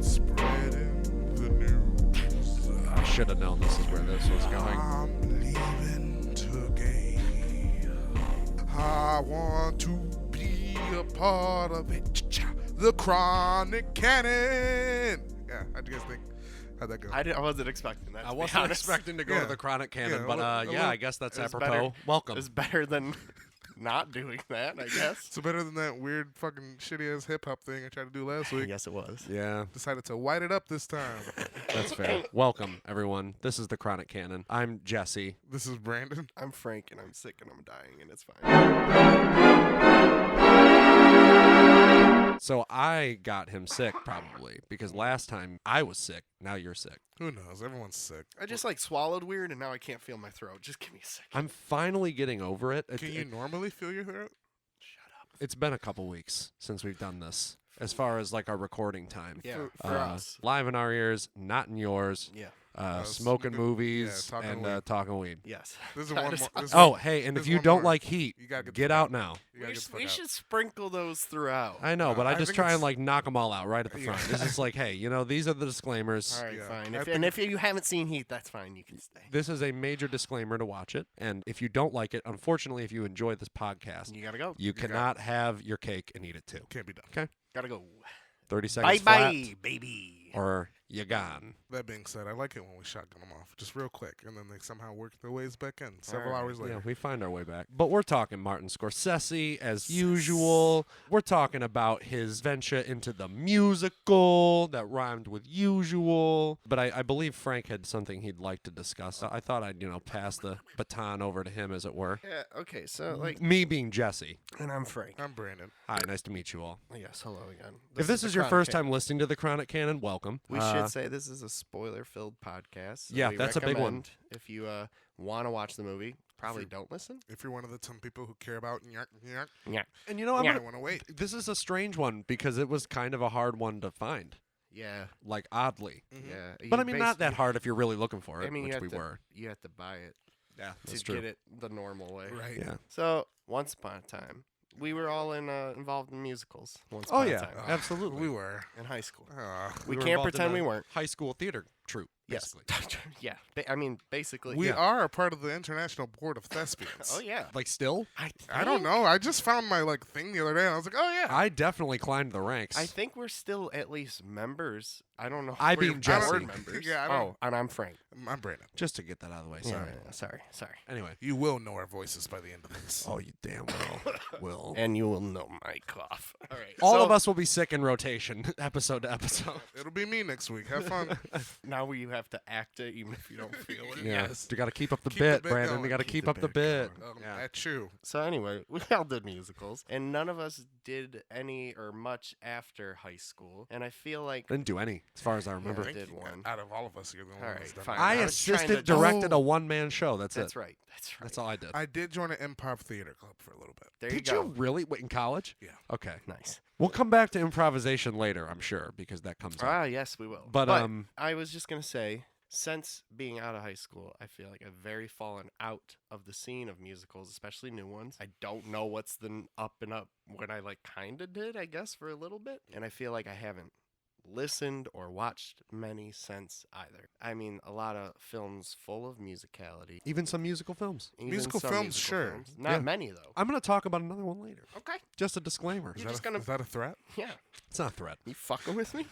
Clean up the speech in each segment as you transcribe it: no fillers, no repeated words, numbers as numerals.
Spreadin the news. I should have known this is where this was going. I'm leaving today. I want to be a part of it. The Chronic Canon. Yeah, how do you guys think? How'd that go? I wasn't expecting that. I wasn't expecting to go to the Chronic Canon, but I guess that's apropos. Better. Welcome. It's better than not doing that, I guess. It's better than that weird fucking shitty ass hip hop thing I tried to do last week. Yes, it was. Yeah, Decided to white it up this time. that's fair. Welcome, everyone. This is the Chronic Canon. I'm Jesse. This is Brandon. I'm Frank, and I'm sick, and I'm dying, and it's fine. So I got him sick, probably, because last time I was sick. Now you're sick. Who knows? Everyone's sick. I just swallowed weird, and now I can't feel my throat. Just give me a second. I'm finally getting over it. Can you normally feel your throat? Shut up. It's been a couple weeks since we've done this, as far as like our recording time. Yeah, for us. Live in our ears, not in yours. Yeah. Smoking movies talking and weed. Talking weed. Yes. This is one more. This is Oh, hey, and There's if you one don't more. like heat, You gotta get out now. You gotta get the fuck We out. should sprinkle those throughout. I know, but I I just think try and it's- like knock them all out right at the Yeah. front. It's just like, hey, these are the disclaimers. All right, Yeah. fine. I If, think- and if you haven't seen Heat, that's fine. You can stay. This is a major disclaimer to watch it, and if you don't like it, unfortunately, if you enjoy this podcast, You gotta go. you cannot have your cake and eat it too. Can't be done. Gotta go. 30 Bye seconds bye, flat, baby. or you gone. That being said, I like it when we shotgun them off, just real quick, and then they somehow work their ways back in several Alright. hours later. Yeah, we find our way back. But we're talking Martin Scorsese as usual. We're talking about his venture into the musical that rhymed with usual. But I believe Frank had something he'd like to discuss. I thought I'd, pass the baton over to him, as it were. Yeah. Okay. So Me being Jesse. and I'm Frank. I'm Brandon. Hi, nice to meet you all. Yes. Hello again. If this the is your Chronic first Canon. time listening to the Chronic Canon, welcome. We should say this is a spoiler-filled podcast. So Yeah, we that's a big one. recommend If you want to watch the movie, probably don't listen. If you're one of the some people who care about nyark, Yeah. And I'm Yeah. I want to wait. this is a strange one because it was kind of a hard one to find, Yeah. like oddly. Yeah. But I mean, not that hard if you're really looking for it, I mean, which you we have to, were. You have to buy it Yeah, to that's true. get it the normal way. Right. Yeah. So once upon a time, we were all involved in musicals. Once Oh upon yeah, a time. absolutely. We were. In high school. were We can't involved in pretend a we weren't. High school theater troupe, Yes. basically. Yeah. I mean, basically. We yeah. are a part of the International Board of Thespians. Oh yeah. Like still, I don't know. I just found my thing the other day, and I was like, oh yeah. I definitely climbed the ranks. I think we're still at least members. I don't know. if I we're being Jesse. board members. Yeah, I don't- Oh, and I'm Frank. I'm Brandon. Just to get that out of the way. Sorry. Sorry. Sorry. Anyway. You will know our voices by the end of this. Oh, you damn well will. And you will know my cough. All right. All so of us will be sick in rotation, episode to episode. It'll be me next week. Have fun. Now you have to act it even if you don't feel it. Yeah, Yes. you got to keep up the Keep bit, the bit Brandon. going. You got to Keep keep the up the bit bit. going. Yeah. At you. So anyway, we all did musicals, and none of us did any or much after high school. And I feel like Didn't do any, as far as I remember. I did one. Out of all of us, you're the only All one right, that's done fine. it. I I was trying assisted, to- directed Oh. a one-man show. That's that's it. right. That's right. That's all I did. I did join an improv theater club for a little bit. There Did you go. you really? Wait, in college? Yeah. Okay. Nice. We'll come back to improvisation later, I'm sure, because that comes up. Ah, yes, we will. But, I was just gonna say, since being out of high school, I feel like I've very fallen out of the scene of musicals, especially new ones. I don't know what's the up and up when I kind of did, I guess, for a little bit. And I feel like I haven't listened or watched many since either. I mean, a lot of films full of musicality. Even some musical films. Even Musical some films, musical sure. films. Not Yeah. many, though. I'm going to talk about another one later. Okay. Just a disclaimer. You're just gonna- Is that a threat? Yeah. It's not a threat. You fucking with me?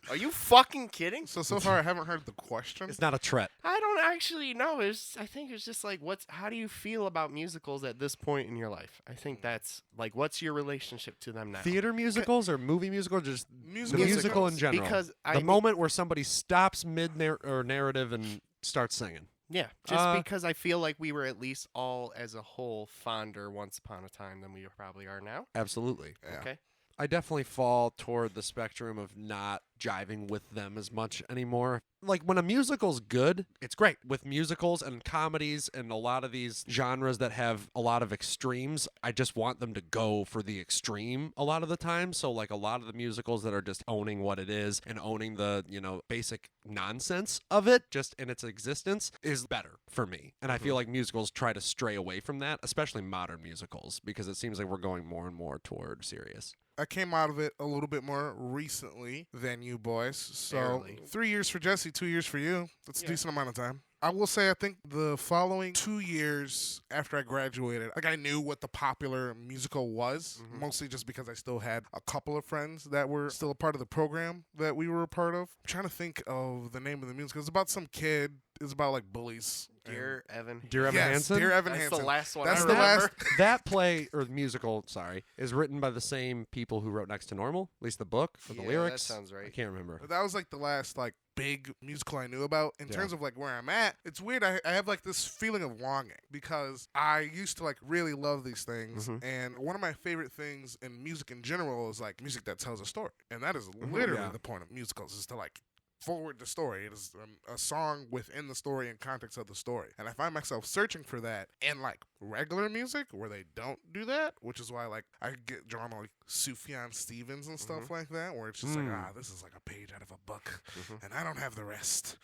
Are you fucking kidding? So far, I haven't heard the question. It's not a threat. I don't actually know. I think it's just how do you feel about musicals at this point in your life? I think that's what's your relationship to them now? Theater musicals or movie musicals, or just the Musical musical in musicals. general. Because the moment where somebody stops mid-narrative and starts singing. Yeah, just because I feel like we were at least all as a whole fonder once upon a time than we probably are now. Absolutely. Yeah. Okay. I definitely fall toward the spectrum of not jiving with them as much anymore. Like, when a musical's good, it's great. With musicals and comedies and a lot of these genres that have a lot of extremes, I just want them to go for the extreme a lot of the time. So, like, a lot of the musicals that are just owning what it is and owning the, basic nonsense of it just in its existence is better for me. And I feel like musicals try to stray away from that, especially modern musicals, because it seems like we're going more and more toward serious. I came out of it a little bit more recently than you boys. So Barely. 3 years for Jesse, 2 years for you. That's a Yeah. decent amount of time. I will say, I think the following 2 years after I graduated, like I knew what the popular musical was, mostly just because I still had a couple of friends that were still a part of the program that we were a part of. I'm trying to think of the name of the musical. It's about some kid. It's about like bullies. Dear Evan. Dear Evan Yes, Hansen? Dear Evan That's Hansen. the last one That's I the remember. last. That play or musical, sorry, is written by the same people who wrote Next to Normal, at least the book or the Yeah, lyrics. that sounds right. I can't remember. That was like the last like big musical I knew about. In Yeah. terms of like where I'm at, it's weird. I have like this feeling of longing because I used to like really love these things, and one of my favorite things in music in general is like music that tells a story, and that is literally Yeah. the point of musicals, is to like forward the story. It is a song within the story and context of the story. And I find myself searching for that in like regular music where they don't do that, which is why like I get drawn to like Sufjan Stevens and stuff like that, where it's just like, this is like a page out of a book and I don't have the rest.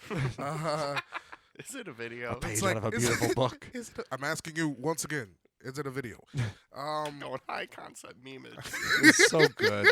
Is it a video? Page like, out of a is beautiful it- book. I'm asking you once again, is it a video? Going high concept meme. It's so good.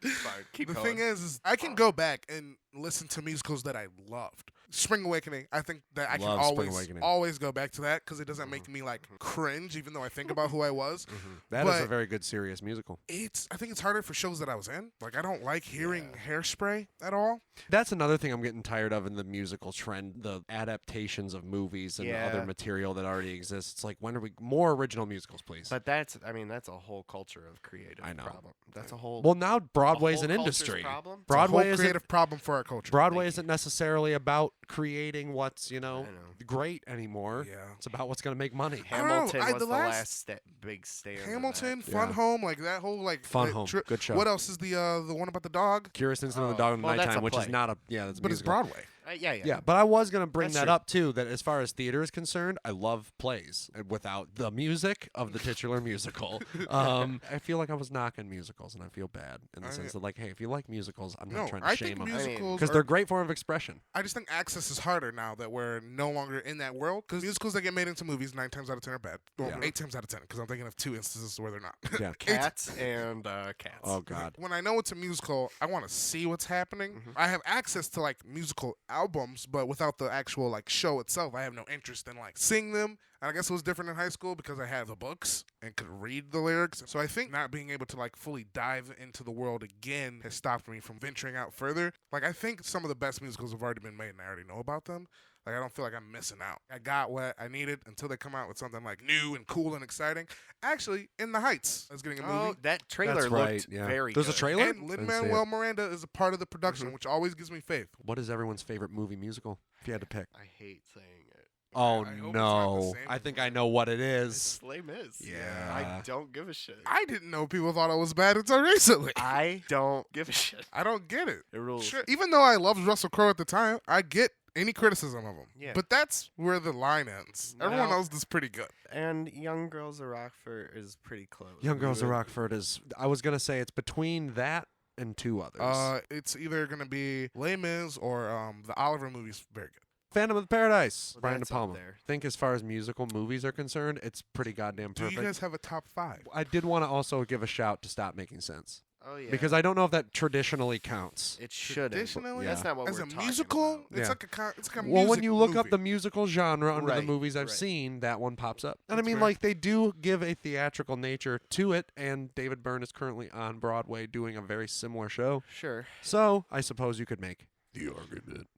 Fine, keep The going. thing is I can go back and listen to musicals that I loved. Spring Awakening, I think that I can Love Spring Awakening. always go back to that because it doesn't make me like cringe, even though I think about who I was. That is a But- very good serious musical. I think it's harder for shows that I was in. Like I don't like hearing Hairspray at all. That's another thing I'm getting tired of in the musical trend, the adaptations of movies and Yeah. other material that already exists. It's like, when are we more original musicals, please? But that's a whole culture of creative I know. problem. That's a whole. Well, now Broadway's whole an culture's industry. problem? It's a whole Broadway isn't creative problem for our culture. Broadway isn't necessarily about creating what's, I know. great anymore. Yeah. It's about what's going to make money. I don't know, Hamilton was the the last- last big stand. of Hamilton, that. Fun Yeah. Home, like that whole like Fun that Home, good show. What else is the one about the dog? Curious Incident of the Oh, Dog in the well, that's Nighttime, a which is play. not a that's a But it's musical. Broadway. Yeah. Yeah, but I was going to bring That's that true. up too, that as far as theater is concerned, I love plays without the music of the titular musical. I feel like I was knocking musicals, and I feel bad in the I- sense that, like, hey, if you like musicals, I'm not No, trying to I shame think them. musicals Because are- they're a great form of expression. I just think access is harder now that we're no longer in that world. Because musicals that get made into movies, 9 times out of 10 are bad. Well, Yeah. 8 times out of 10, because I'm thinking of 2 instances where they're not. Yeah. Cats and cats. Oh, God. When I know it's a musical, I want to see what's happening. I have access to like musical albums, but without the actual like show itself, I have no interest in like seeing them. And I guess it was different in high school because I had the books and could read the lyrics. So I think not being able to like fully dive into the world again has stopped me from venturing out further. Like I think some of the best musicals have already been made and I already know about them. Like I don't feel like I'm missing out. I got what I needed until they come out with something like new and cool and exciting. Actually, In the Heights is getting a Oh, movie. that trailer That's looked right, yeah. very There's a good. trailer? And Didn't see Lin-Manuel it. Miranda is a part of the production, which always gives me faith. What is everyone's favorite movie musical, if you had to pick? I hate saying it. Oh, I hope it's not the no. same I think as I know what it It's is. Les Mis. Yeah. I don't give a shit. I didn't know people thought it was bad until recently. I don't give a shit. I don't get it. It rules. Sure, even though I loved Russell Crowe at the time, I get any criticism of him. Yeah. But that's where the line ends. Everyone Well- else is pretty good. And Young Girls of Rockford is pretty close. Young Girls of Really- Rockford is, I was going to say it's between that and 2 others. It's either going to be Les Mis or the Oliver movie's very good. Phantom of the Paradise, Well, Brian De that's up Palma. there. I think as far as musical movies are concerned, it's pretty goddamn Do perfect. you guys have a top 5? I did want to also give a shout to Stop Making Sense. Oh yeah. Because I don't know if that traditionally counts. it shouldn't. Traditionally, That's not what as we're a talking musical, about. it's Yeah. like it's like a Well, when music you look up movie. the musical genre under the Right, movies I've right. seen, that one pops up. And I That's mean, fair. like, they do give a theatrical nature to it, and David Byrne is currently on Broadway doing a very similar show. Sure. So, I suppose you could make the argument.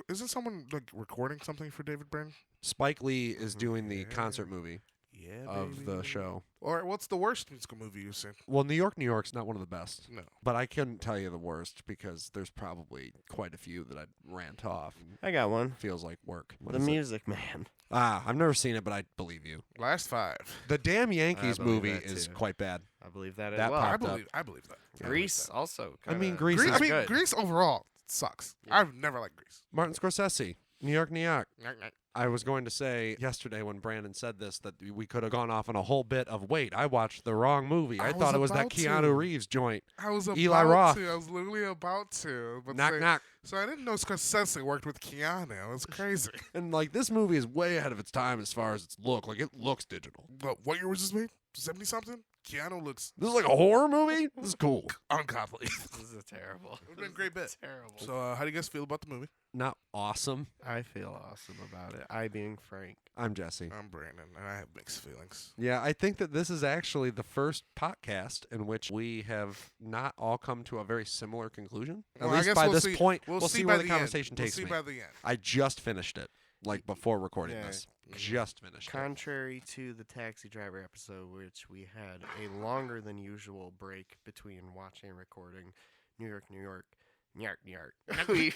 Isn't someone like recording something for David Byrne? Spike Lee is doing the Yeah. concert movie Yeah, of the show. Or what's the worst musical movie you've seen? Well, New York's not one of the best. No. But I couldn't tell you the worst because there's probably quite a few that I'd rant off. I got one. Feels like work. What The is it? Music Man. I've never seen it, but I believe you. Last 5. The Damn Yankees believe movie that is too. quite bad. I believe that, That as well. popped I believe that. Yeah. Grease also. I mean, kinda- Grease Grease, is I mean, good. Grease overall sucks. I've never liked Grease. Martin Scorsese, New York, New York. Nyah, nyah. I was going to say yesterday when Brandon said this that we could have gone off on a whole bit of, wait, I watched the wrong movie. I I thought it was was that about Keanu to. Reeves joint. I was about Eli Roth. to. I was literally about to. But Knock, knock. So I didn't know Scorsese worked with Keanu. It was crazy. And, like, this movie is way ahead of its time as far as its look. Like, it looks digital. But what year was this made? 70-something. Keanu looks This is like a horror movie? This is cool. ungodly. This is terrible. It's been a great bit. Terrible. So, how do you guys feel about the movie? Not awesome. I feel awesome about it. I being Frank. I'm Jesse. I'm Brandon, and I have mixed feelings. Yeah, I think that this is actually the first podcast in which we have not all come to a very similar conclusion. At Well, I least guess by we'll this see- point, we'll we'll see see by where the the end. conversation We'll takes see me. by the end. I just finished it, like before recording Yeah. this. Just finished it. Contrary to the Taxi Driver episode, which we had a longer than usual break between watching and recording, New York, we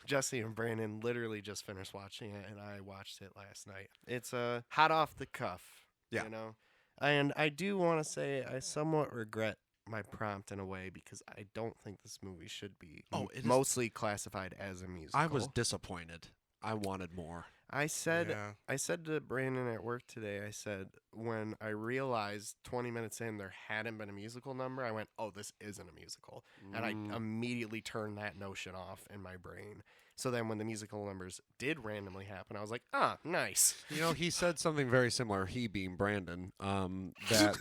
Jesse and Brandon literally just finished watching it, and I watched it last night. It's hot off the cuff, Yeah. you know? And I do want to say I somewhat regret my prompt in a way because I don't think this movie should be Oh, it is- mostly classified as a musical. I was disappointed. I wanted more. I said Yeah. I said to Brandon at work today, I said, when I realized 20 minutes in there hadn't been a musical number, I went, oh, this isn't a musical. And I immediately turned that notion off in my brain. So then when the musical numbers did randomly happen, I was like, ah, nice. You know, he said something very similar, he being Brandon, that,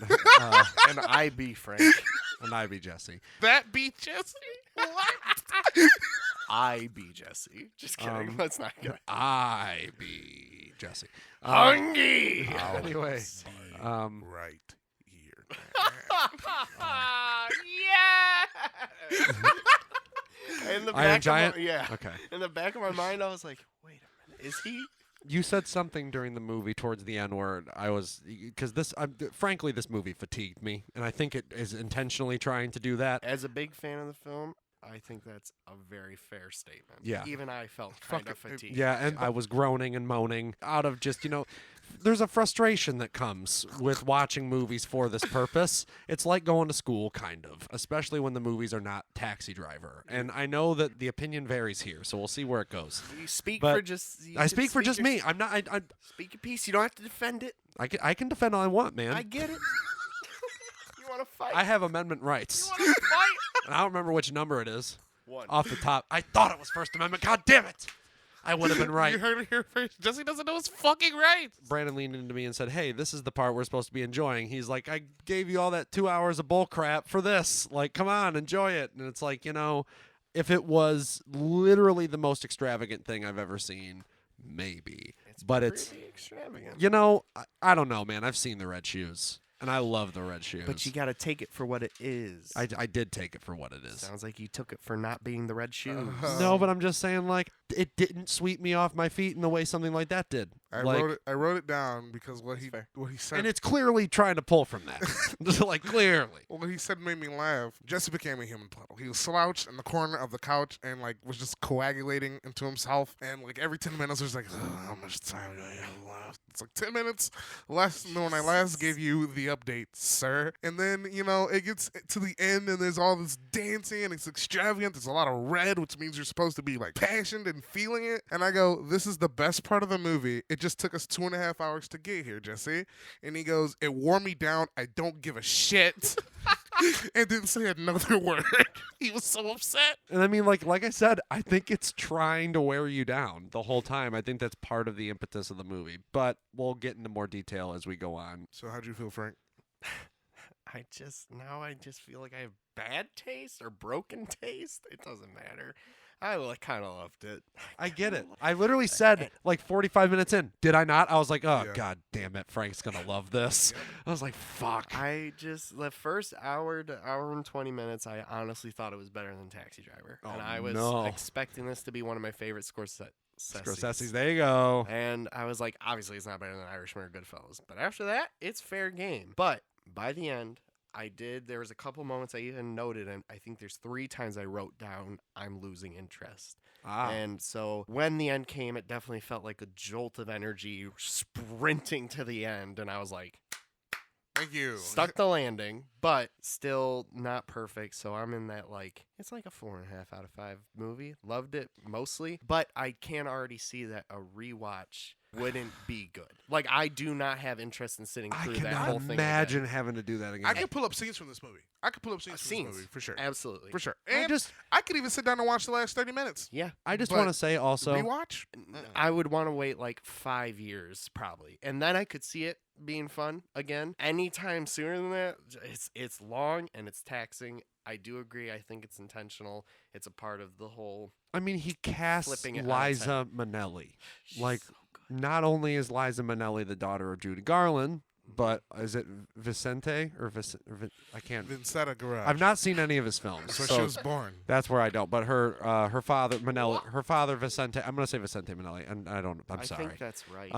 And I be Frank. and I be Jesse. That beat Jesse? I be Jesse. Just kidding. Let's not go. I be Jesse. Hungry! Anyway, Right here. Yeah! In the Iron back Giant? Of my, yeah. okay. In the back of my mind, I was like, wait a minute. Is he? You said something during the movie towards the end where I was, because frankly, this movie fatigued me, and I think it is intentionally trying to do that. As a big fan of the film, I think that's a very fair statement. Yeah. Even I felt kind of Fuck it. fatigued. Yeah, and I was groaning and moaning out of just, there's a frustration that comes with watching movies for this purpose. It's like going to school, kind of, especially when the movies are not Taxi Driver. And I know that the opinion varies here, so we'll see where it goes. You speak But for just. You I can speak for just your- me. I'm not. Speak your piece. You don't have to defend it. I can defend all I want, man. I get it. You want to fight? I have amendment rights. You want to fight? And I don't remember which number it is One. off the top. I thought it was First Amendment. God damn it! I would have been right. You heard it here first. Jesse doesn't know his fucking right. Brandon leaned into me and said, "Hey, this is the part we're supposed to be enjoying." He's like, "I gave you all that 2 hours of bull crap for this. Like, come on, enjoy it." And it's like, if it was literally the most extravagant thing I've ever seen, maybe. But it's, pretty extravagant. I don't know, man. I've seen the Red Shoes, and I love the Red Shoes. But you got to take it for what it is. I did take it for what it is. Sounds like you took it for not being the red shoes. No, but I'm just saying, like, it didn't sweep me off my feet in the way something like that did. I Like, wrote it down because what he fair. said. and it's clearly trying to pull from that. Just like, clearly. What he said made me laugh. Jesse became a human puddle. He was slouched in the corner of the couch and was just coagulating into himself. And every 10 minutes, there's how much time do I have left? It's 10 minutes less than when I last gave you the update, sir. And then it gets to the end and there's all this dancing and it's extravagant. There's a lot of red, which means you're supposed to be passionate and feeling it. And I go, this is the best part of the movie. It just took us 2.5 hours to get here, Jesse. And he goes, it wore me down. I don't give a shit. And didn't say another word. He was so upset. And I mean, like I said, I think it's trying to wear you down the whole time. I think that's part of the impetus of the movie. But we'll get into more detail as we go on. So how'd you feel, Frank? I just feel like I have bad taste or broken taste. It doesn't matter. I kind of loved it. I get it. I literally said 45 minutes in, did I not? I was like, oh, Yeah. God damn it. Frank's going to love this. I was like, fuck. The first hour to hour and 20 minutes, I honestly thought it was better than Taxi Driver. Oh, and I was no. expecting this to be one of my favorite Scorsese's, there you go. And I was like, obviously it's not better than Irishman or Goodfellas. But after that, it's fair game. But by the end, there was a couple moments I even noted, and I think there's 3 times I wrote down, I'm losing interest. And so when the end came, it definitely felt like a jolt of energy sprinting to the end. And I was like, Thank you. stuck the landing, but still not perfect. So I'm in that it's like a 4.5 out of 5 movie. Loved it mostly, but I can already see that a rewatch wouldn't be good. I do not have interest in sitting I through that cannot whole thing. imagine having to do that again. I could pull up scenes from this movie. From this movie, for sure. Absolutely. For sure. I And just I could even sit down and watch the last 30 minutes. Yeah. I just But want to say also, Rewatch? I would want to wait 5 years probably, and then I could see it being fun again anytime sooner than that. It's long and it's taxing. I do agree. I think it's intentional. It's a part of the whole. I mean, he casts Flipping it on its Liza Minnelli. She's Like, so good. not only is Liza Minnelli the daughter of Judy Garland, but is it Vicente or I can't. Vincetta Garage. I've not seen any of his films, That's where so she was born. that's where I don't. But her father Minnelli, her father Vicente. I'm gonna say Vicente Minnelli, and I'm I sorry. think that's right.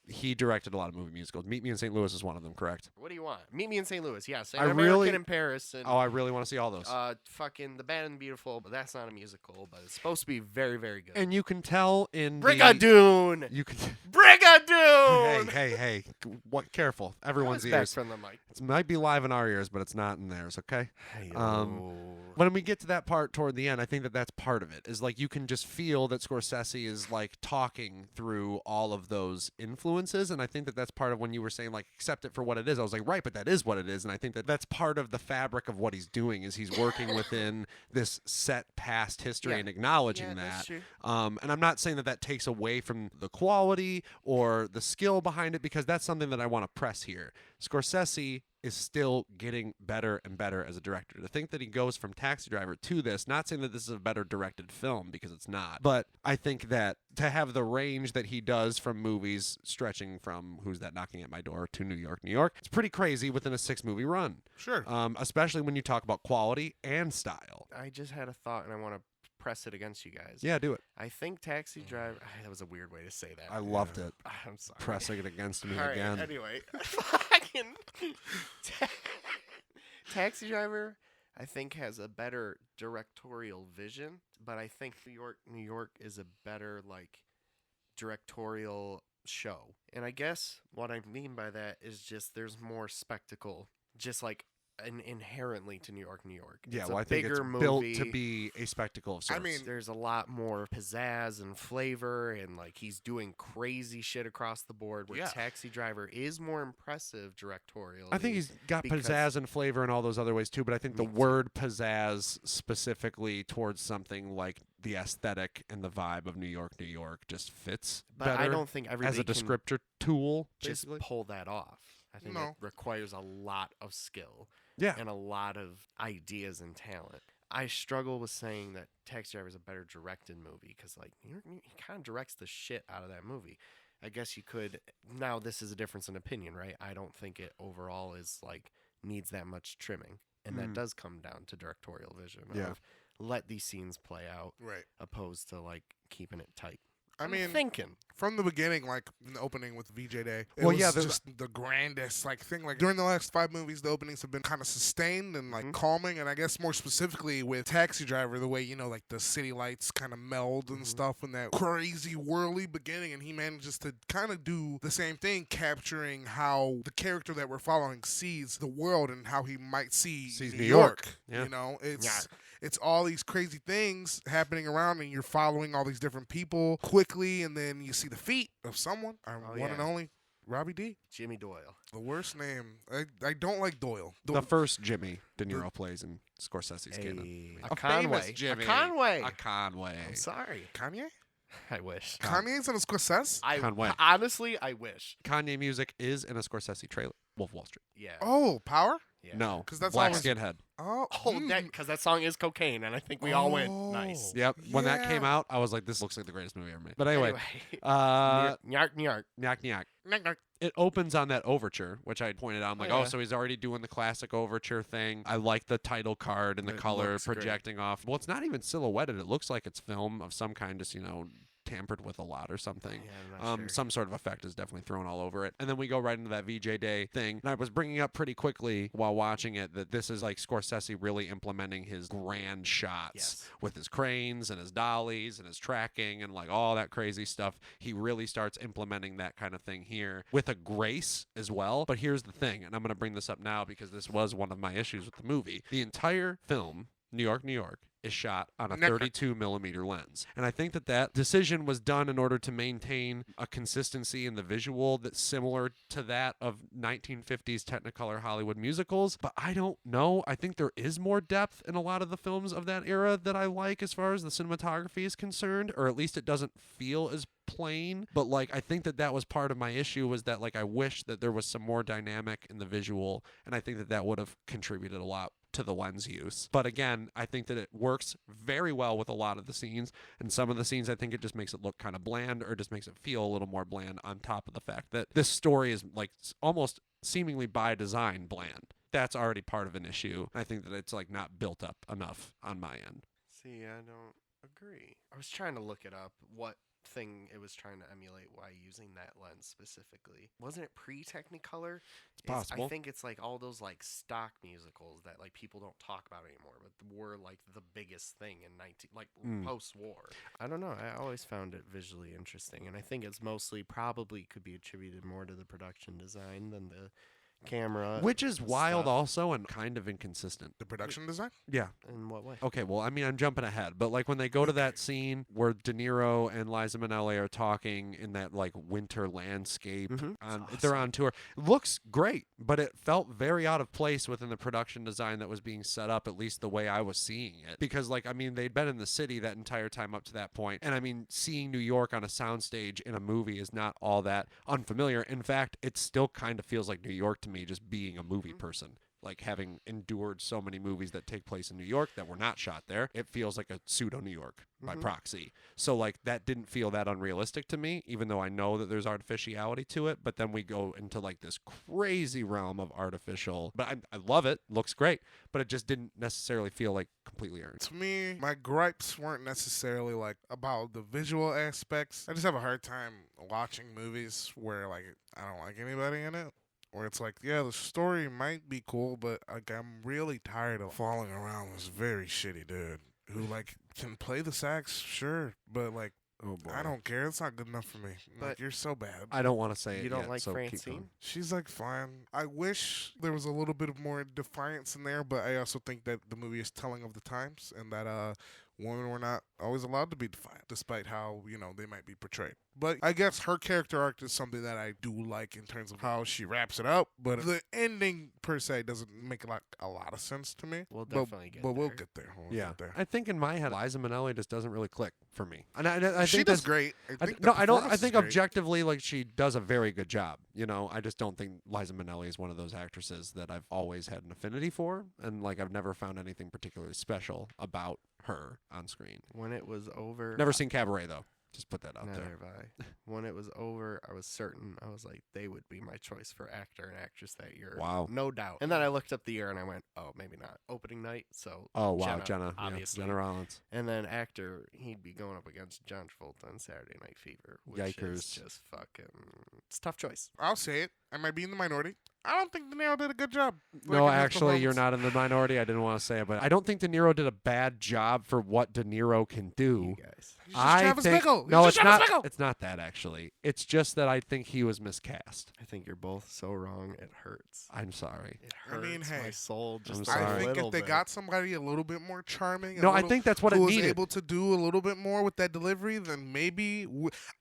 He directed a lot of movie musicals. Meet Me in St. Louis is one of them, correct? What do you want? Meet Me in St. Louis. Yes. I An American really- in Paris. And, Oh, I really want to see all those. fucking The Bad and the Beautiful, but that's not a musical, but it's supposed to be very, very good. And you can tell in Brigadoon! You can. Brigadoon! Hey! What? Careful! Everyone's Back ears. from the mic. It might be live in our ears, but it's not in theirs. Okay. Oh. When we get to that part toward the end, I think that that's part of it. Is like you can just feel that Scorsese is like talking through all of those influences, and I think that that's part of when you were saying like accept it for what it is. I was like, right, but that is what it is, and I think that that's part of the fabric of what he's doing is he's working within this set past history Yeah. and acknowledging Yeah, that. that's true. And I'm not saying that that takes away from the quality or the skill behind it because that's something that I want to press here. Scorsese is still getting better and better as a director. To think that he goes from Taxi Driver to this, not saying that this is a better directed film because it's not, but I think that to have the range that he does from movies stretching from Who's That Knocking at My Door to New York, New York, it's pretty crazy within a 6-movie run. Sure. Especially when you talk about quality and style. I just had a thought, and I want to press it against you guys. Yeah, do it. I think Taxi Driver. That was a weird way to say that. I loved it. I'm sorry. Pressing it against me All right, again. Anyway, fucking Taxi Driver, I think has a better directorial vision, but I think New York is a better like directorial show. And I guess what I mean by that is just there's more spectacle, just like inherently to New York. Yeah, It's well, a I think it's bigger built movie. to be a spectacle of sorts. I mean, There's a lot more pizzazz and flavor, and like he's doing crazy shit across the board. Where Yeah. Taxi Driver is more impressive directorially. I think he's got because- pizzazz and flavor and all those other ways too, but I think the Me too. word pizzazz specifically towards something like the aesthetic and the vibe of New York just fits But better I don't think everybody as a can descriptor tool, just basically. pull that off. I think No. it requires a lot of skill Yeah. and a lot of ideas and talent. I struggle with saying that Taxi Driver is a better directed movie because, like, he kind of directs the shit out of that movie. I guess you could. Now, this is a difference in opinion, right? I don't think it overall is like needs that much trimming, and that does come down to directorial vision. Yeah. Of let these scenes play out, right. opposed to like keeping it tight. I I'm mean, thinking. from the beginning, like in the opening with VJ Day, it Well, was yeah, there's- just the grandest like thing. Like during the last 5 movies, the openings have been kind of sustained and like calming. And I guess more specifically with Taxi Driver, the way like the city lights kind of meld and stuff in that crazy whirly beginning, and he manages to kind of do the same thing, capturing how the character that we're following sees the world and how he might see Sees New New York. York. Yeah. You know, it's. Yeah. It's all these crazy things happening around, and you're following all these different people quickly, and then you see the feet of someone, our Oh, one yeah. and only Robbie D. Jimmy Doyle. The worst name. I don't like Doyle. The first Jimmy De Niro plays in Scorsese's Canon. A famous Conway. Jimmy. A Conway. A Conway. I'm sorry. Kanye? I wish. Kanye's in a Scorsese? Conway. Honestly, I wish. Kanye music is in a Scorsese trailer. Wolf of Wall Street. Yeah. Oh, Power? Yeah. No, 'Cause that's Black always- Skinhead. Oh, Because that song is cocaine, and I think we all went nice. Yep. When that Yeah. came out, I was like, this looks like the greatest movie ever made. But anyway, Nyark, nyark. Nyak Nyak. Knock, knock. It opens on that overture, which I pointed out. I'm like, yeah. oh, so he's already doing the classic overture thing. I like the title card and the It color looks great. projecting off. Well, it's not even silhouetted. It looks like it's film of some kind, just, tampered with a lot or something. Yeah, I'm not sure. Some sort of effect is definitely thrown all over it. And then we go right into that VJ Day thing. And I was bringing up pretty quickly while watching it that this is like Scorsese really implementing his grand shots Yes. with his cranes and his dollies and his tracking and like all that crazy stuff. He really starts implementing that kind of thing here with a grace as well. But here's the thing, and I'm going to bring this up now because this was one of my issues with the movie. The entire film, New York, New York, is shot on a New York. 32 millimeter lens. And I think that decision was done in order to maintain a consistency in the visual that's similar to that of 1950s Technicolor Hollywood musicals. But I don't know. I think there is more depth in a lot of the films of that era that I like as far as the cinematography is concerned, or at least it doesn't feel as plain. But like, I think that was part of my issue, was that like I wish that there was some more dynamic in the visual, and I think that would have contributed a lot to the lens use. But again, I think that it works very well with a lot of the scenes, and some of the scenes I think it just makes it look kind of bland, or just makes it feel a little more bland, on top of the fact that this story is like almost seemingly by design bland. That's already part of an issue. I think that it's like not built up enough on my end. See, I don't agree. I was trying to look it up, what thing it was trying to emulate, why using that lens specifically. Wasn't it pre-Technicolor? It's possible. I think it's like all those like stock musicals that like people don't talk about anymore, but were like the biggest thing in post-war. I don't know. I always found it visually interesting, and I think it's mostly probably could be attributed more to the production design than the camera. Which is wild stuff. also, and kind of inconsistent. The production design? Yeah. In what way? Okay, well, I mean, I'm jumping ahead, but like when they go to that scene where De Niro and Liza Minnelli are talking in that like winter landscape, they're on tour, looks great, but it felt very out of place within the production design that was being set up, at least the way I was seeing it. Because like, I mean, they'd been in the city that entire time up to that point, and I mean, seeing New York on a soundstage in a movie is not all that unfamiliar. In fact, it still kind of feels like New York to me, just being a movie person. Like, having endured so many movies that take place in New York that were not shot there, it feels like a pseudo New York by proxy. So like, that didn't feel that unrealistic to me, even though I know that there's artificiality to it. But then we go into like this crazy realm of artificial, but I love it, looks great, but it just didn't necessarily feel like completely earned. To me, my gripes weren't necessarily like about the visual aspects. I just have a hard time watching movies where like I don't like anybody in it. Where it's like, yeah, the story might be cool, but like I'm really tired of falling around this very shitty dude who like can play the sax, sure, but like, Oh boy. I don't care. It's not good enough for me. But like, you're so bad. I don't want to say it You don't yet, like so keep Francine? going. She's like fine. I wish there was a little bit of more defiance in there, but I also think that the movie is telling of the times, and that women were not always allowed to be defiant, despite how, they might be portrayed. But I guess her character arc is something that I do like in terms of how she wraps it up. But the ending per se doesn't make a lot of sense to me. We'll definitely get But there. we'll get there. We'll get there. I think in my head, Liza Minnelli just doesn't really click for me, and I She think does that's great. I think don't. I performance think is great. objectively, like, she does a very good job. I just don't think Liza Minnelli is one of those actresses that I've always had an affinity for, and like I've never found anything particularly special about her on screen. When it was over, Never seen Cabaret though. Just put that out neither there. have I. When it was over, I was certain. I was like, they would be my choice for actor and actress that year. Wow. No doubt. And then I looked up the year and I went, oh, maybe not. Opening night, so Oh wow, Jenna. obviously. Jenna Rollins. And then actor, he'd be going up against John Travolta on Saturday Night Fever, which is Yikers. just fucking. It's a tough choice. I'll say it. I might be in the minority. I don't think De Niro did a good job. No, in his actually, you're performance. not in the minority. I didn't want to say it, but I don't think De Niro did a bad job for what De Niro can do. You guys. He's just Travis think Bickle. He's no, just it's Travis not. Bickle. It's not that actually. It's just that I think he was miscast. I think you're both so wrong. It hurts. I'm sorry. It I hurts mean, my hey, soul just I'm a sorry. I think little if they bit. got somebody a little bit more charming, No, I think that's what it who was needed. able to do a little bit more with that delivery, then maybe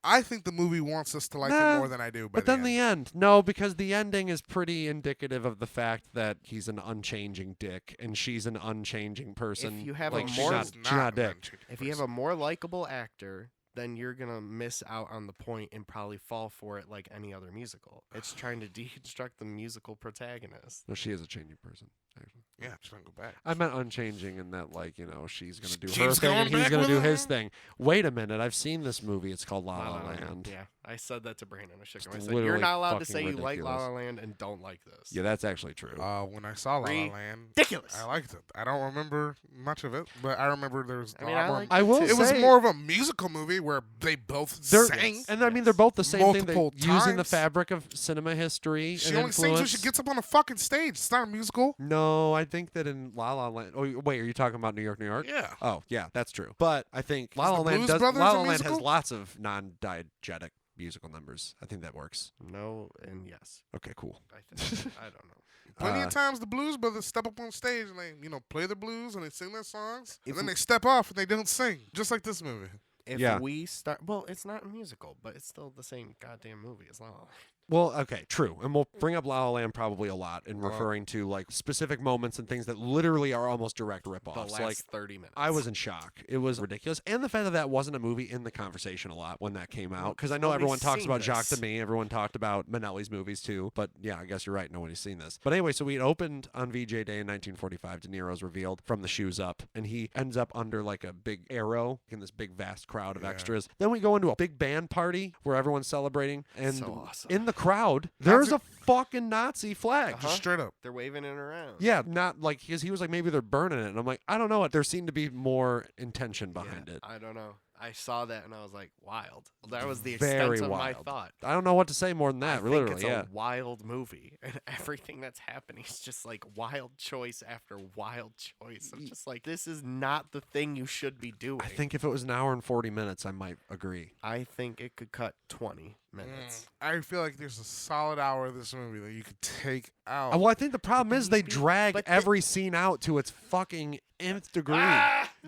I think the movie wants us to like Nah, it more than I do. But then the end, no, because the ending is pretty indicative of the fact that he's an unchanging dick and she's an unchanging person. you have like, a she's more- not, she's not a dick. If you have a more likable actor, then you're gonna miss out on the point and probably fall for it like any other musical. It's trying to deconstruct the musical protagonist. No, she is a changing person. Actually, Yeah, just gonna go back. I meant unchanging in that, like, she's gonna do her Keeps thing going and he's back gonna with do her. his thing. Wait a minute, I've seen this movie. It's called La La Land. Yeah, I said that to Brandon. I shook him. I It's said, "You're literally not allowed to fucking say you like La ridiculous. La Land and don't like this." Yeah, that's actually true. When I saw La La Land, Ridiculous. I liked it. I don't remember much of it, but I remember there was. I mean, I liked I will it It was say- more of a musical movie where they both They're, sang. and I mean, they're both the same thing. Multiple Using the times. fabric of cinema history She and only sings when influence. she gets up on a fucking stage. It's not a musical. No, I think that in La La Land. Oh, wait, are you talking about New York, New York? Yeah. Oh, yeah, that's true. But I think La Is La the Land Blues does. Brothers La a La Land has musical? lots of non-diegetic musical numbers. I think that works. No and yes. Okay, cool. I think. I don't know. Plenty of times the Blues Brothers step up on stage and they, play the blues and they sing their songs, If and then we- they step off and they don't sing, just like this movie. If Yeah. we start, well, it's not a musical, but it's still the same goddamn movie as La La Land. Well, okay, true. And we'll bring up La La Land probably a lot in referring to like specific moments and things that literally are almost direct The ripoffs. last Like 30 minutes. I was in shock. It was ridiculous. And the fact that that wasn't a movie in the conversation a lot when that came out. Because I know Nobody's everyone talks seen about Jacques this. Demy. Everyone talked about Minnelli's movies too. But yeah, I guess you're right. Nobody's seen this. But anyway, so we opened on VJ Day in 1945. De Niro's revealed from the shoes up. And he ends up under like a big arrow in this big vast crowd of Yeah. extras. Then we go into a big band party where everyone's celebrating. And So awesome. in the crowd, there's a fucking Nazi flag. Uh-huh. Just straight up. They're waving it around. Yeah, not like because he was like maybe they're burning it, and I'm like I don't know. There seemed to be more intention behind it. I don't know. I saw that and I was like, wild. That was the Very extent of my wild. thought. I don't know what to say more than I that. think Literally, it's yeah. a wild movie, and everything that's happening is just like wild choice after wild choice. I'm just like, this is not the thing you should be doing. I think if it was an hour and 40 minutes, I might agree. I think it could cut 20 minutes. I feel like there's a solid hour of this movie that you could take out. Well, I think the problem is they Maybe, drag but every scene out to its fucking nth degree.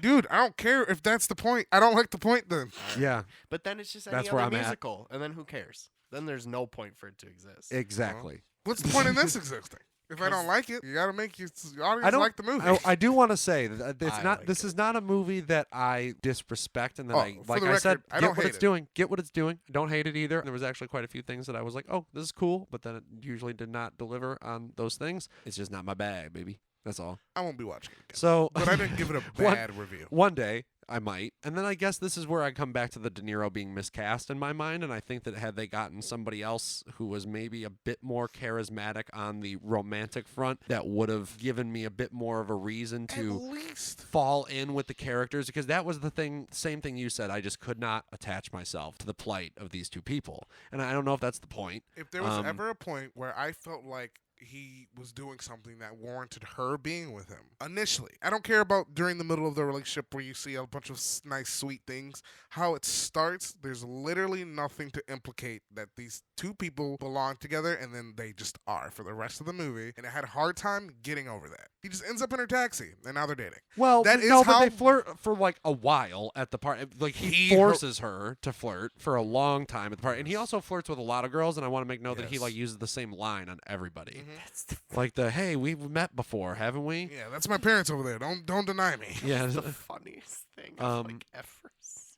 Dude, I don't care if that's the point. I don't like the point then. Yeah, But then it's just any That's other where I'm at. musical, and then who cares? Then there's no point for it to exist. exactly. What's the point in this existing? If I don't like it, you gotta make your audience I don't like the movie. I do want to say that it's I not. like This is not a movie that I disrespect, and that Oh, I for like. the I said, record, I get don't what hate it's it. doing. Get what it's doing. I don't hate it either. There was actually quite a few things that I was like, oh, this is cool, but then it usually did not deliver on those things. It's just not my bag, baby. That's all. I won't be watching it again. So, But I didn't give it a bad review. one day I might, and then I guess this is where I come back to the De Niro being miscast in my mind, and I think that had they gotten somebody else who was maybe a bit more charismatic on the romantic front, that would have given me a bit more of a reason At to least. fall in with the characters, because that was the thing, same thing you said. I just could not attach myself to the plight of these two people, and I don't know if that's the point. If there was Um, ever a point where I felt like he was doing something that warranted her being with him initially, I don't care about during the middle of the relationship where you see a bunch of nice, sweet things. How it starts, there's literally nothing to implicate that these two people belong together, and then they just are for the rest of the movie. And I had a hard time getting over that. He just ends up in her taxi, and now they're dating. Well, That is no, but how- they flirt for like a while at the party. Like he forces her to flirt for a long time at the party, and he also flirts with a lot of girls. And I want to make note that he Yes. like uses the same line on everybody, That's the, like the "Hey, we've met before, haven't we?" Yeah, that's my parents over there. Don't deny me. Yeah, the funniest thing. Of like efforts.